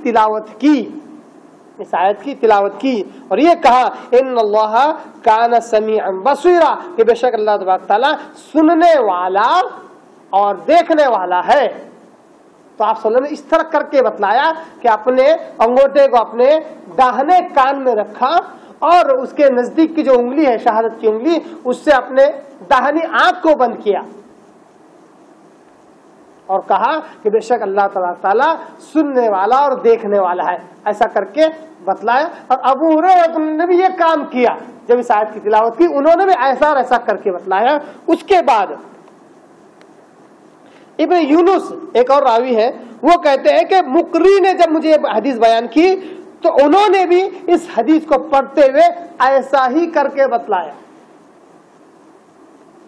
تلاوت کی اور یہ کہا ان اللہ کان سمیعا بصیرا, کہ بے شک اللہ تبارک تعالیٰ سننے والا اور دیکھنے والا ہے, تو آپ صلی اللہ علیہ وسلم نے اس طرح کر کے بتلایا کہ اپنے انگوٹھے کو اپنے داہنے کان میں رکھا اور اس کے نزدیک کی جو انگلی ہے, شہادت کی انگلی, اس سے اپنے داہنی آنکھ کو بند کیا اور کہا کہ بے شک اللہ تعالیٰ سننے والا اور دیکھنے والا ہے. ایسا کر کے بتلایا. اور ابو ہریرہ نے بھی یہ کام کیا جب اس آیت کی تلاوت کی, انہوں نے بھی ایسا اور ایسا کر کے بتلایا. اس کے بعد ابن یونس ایک اور راوی ہے, وہ کہتے ہیں کہ مقری نے جب مجھے حدیث بیان کی تو انہوں نے بھی اس حدیث کو پڑھتے ہوئے ایسا ہی کر کے بتلایا.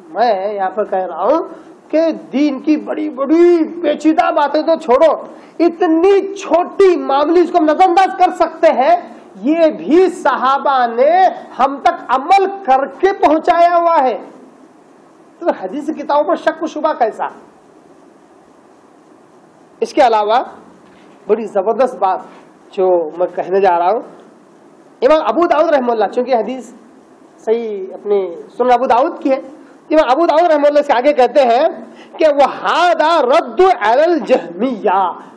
میں یہاں پر کہہ رہا ہوں کہ دین کی بڑی بڑی پیچیدہ باتیں تو چھوڑو, اتنی چھوٹی معاملی اس کو ہم نظر انداز کر سکتے ہیں, یہ بھی صحابہ نے ہم تک عمل کر کے پہنچایا ہوا ہے. تو حدیث کتابوں پر شک و شبہ کیسا؟ اس کے علاوہ بڑی زبردست بات جو میں کہنے جا رہا ہوں, امام ابو داؤد رحمہ اللہ, چونکہ حدیث صحیح اپنی سنن ابو داؤد کی ہے, امام ابو داؤد رحمہ اللہ سے آگے کہتے ہیں کہ وَهَذَا رَدُّ عَلَى الْجَهْمِيَّةِ.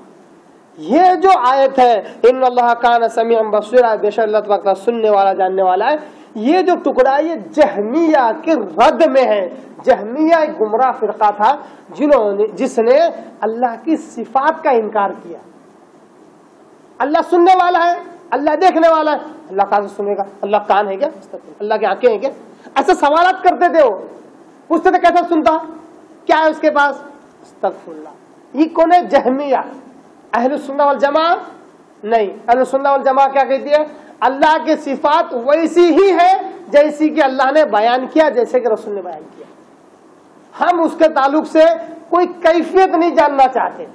یہ جو آیت ہے ان اللہ کان سمیعا بصیرا, بے شک اللہ تبارک تعالیٰ سننے والا جاننے والا ہے, یہ جو ٹکڑا یہ جہمیہ کے رد میں ہے. جہمیہ ایک گمراہ فرقہ تھا جس نے اللہ کی صفات کا انکار کیا. اللہ سننے والا ہے, اللہ دیکھنے والا ہے, اللہ کہاں سے سنے گا, اللہ کان ہے کیا, اللہ کی آنکھیں ہیں کیا, ایسے سوالات کرتے تھے. وہ پوچھتے تھے کیسا سنتا, کیا ہے اس کے پاس, استغفر اللہ. یہ کون ہے؟ جہمیہ. اہل السنہ والجماع نہیں. اہل السنہ والجماع کیا کہتی ہے؟ اللہ کی صفات ویسی ہی ہے جیسی کہ اللہ نے بیان کیا, جیسے کہ رسول نے بیان کیا. ہم اس کے تعلق سے کوئی کیفیت نہیں جاننا چاہتے,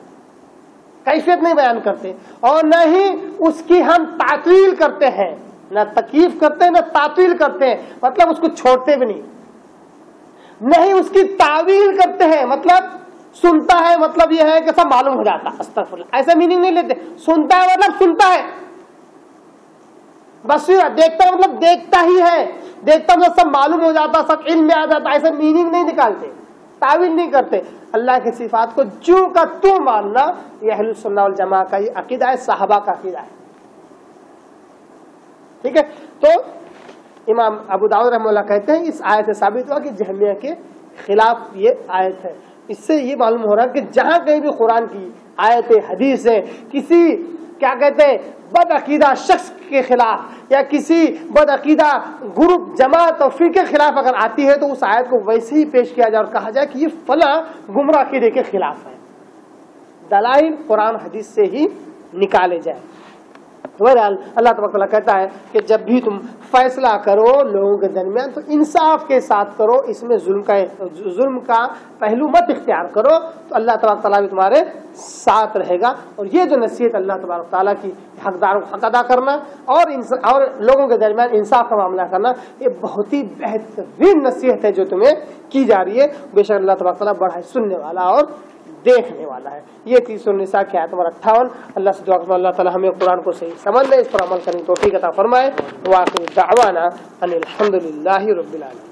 کیفیت نہیں بیان کرتے, اور نہ ہی اس کی ہم تعطیل کرتے ہیں, نہ تکییف کرتے ہیں نہ تعطیل کرتے ہیں, مطلب اس کو چھوڑتے بھی نہیں. نہیں اس کی تعویل کرتے ہیں, مطلب سنتا ہے مطلب یہ ہے کہ سب معلوم ہو جاتا. استغفر اللہ, ایسا میننگ نہیں لیتے. سنتا ہے مطلب سنتا ہے, بصیرہ دیکھتا ہے مطلب دیکھتا ہی ہے. دیکھتا ہوں سب معلوم ہو جاتا, سب علم میں آ جاتا, ایسا میننگ نہیں نکالتے, تعویل نہیں کرتے. اللہ کی صفات کو جو کا تو ماننا یہ اہل سنہ والجماعہ کا یہ عقیدہ ہے, صحابہ کا عقیدہ ہے. ٹھیک ہے. تو امام ابو داؤد رحمہ اللہ کہتے ہیں اس آیت سے ثابت ہوا کہ جہمیہ کے خلاف یہ آیت ہے. اس سے یہ معلوم ہو رہا ہے کہ جہاں کہیں بھی قرآن کی آیت حدیث ہے کسی کیا کہتے ہیں بد عقیدہ شخص کے خلاف یا کسی بد عقیدہ گروپ جماعت اور فرقے کے خلاف اگر آتی ہے تو اس آیت کو ویسے ہی پیش کیا جائے اور کہا جائے کہ یہ فلاں گمراہ عقیدے کے خلاف ہے. دلائل قرآن حدیث سے ہی نکالے جائیں. بہرحال اللہ تبارک و تعالیٰ کہتا ہے کہ جب بھی تم فیصلہ کرو لوگوں کے درمیان تو انصاف کے ساتھ کرو, اس میں ظلم کا پہلو مت اختیار کرو, تو اللہ تبارک و تعالیٰ بھی تمہارے ساتھ رہے گا. اور یہ جو نصیحت اللہ تبارک و تعالیٰ کی حقداروں کو حق ادا کرنا اور لوگوں کے درمیان انصاف کا معاملہ کرنا, یہ بہت ہی بہترین نصیحت ہے جو تمہیں کی جا رہی ہے. بے شک اللہ تبارک و تعالیٰ بڑا سننے والا اور دیکھنے والا ہے. یہ تھی سورۃ النساء کی آیت نمبر 58. اللہ سے دعا کرتا ہوں اللہ تعالیٰ ہمیں قرآن کو صحیح سمجھ لے, اس پر عمل کرنے کی توفیق عطا فرمائے. وآخر دعوانا ان الحمد للہ رب العالمین.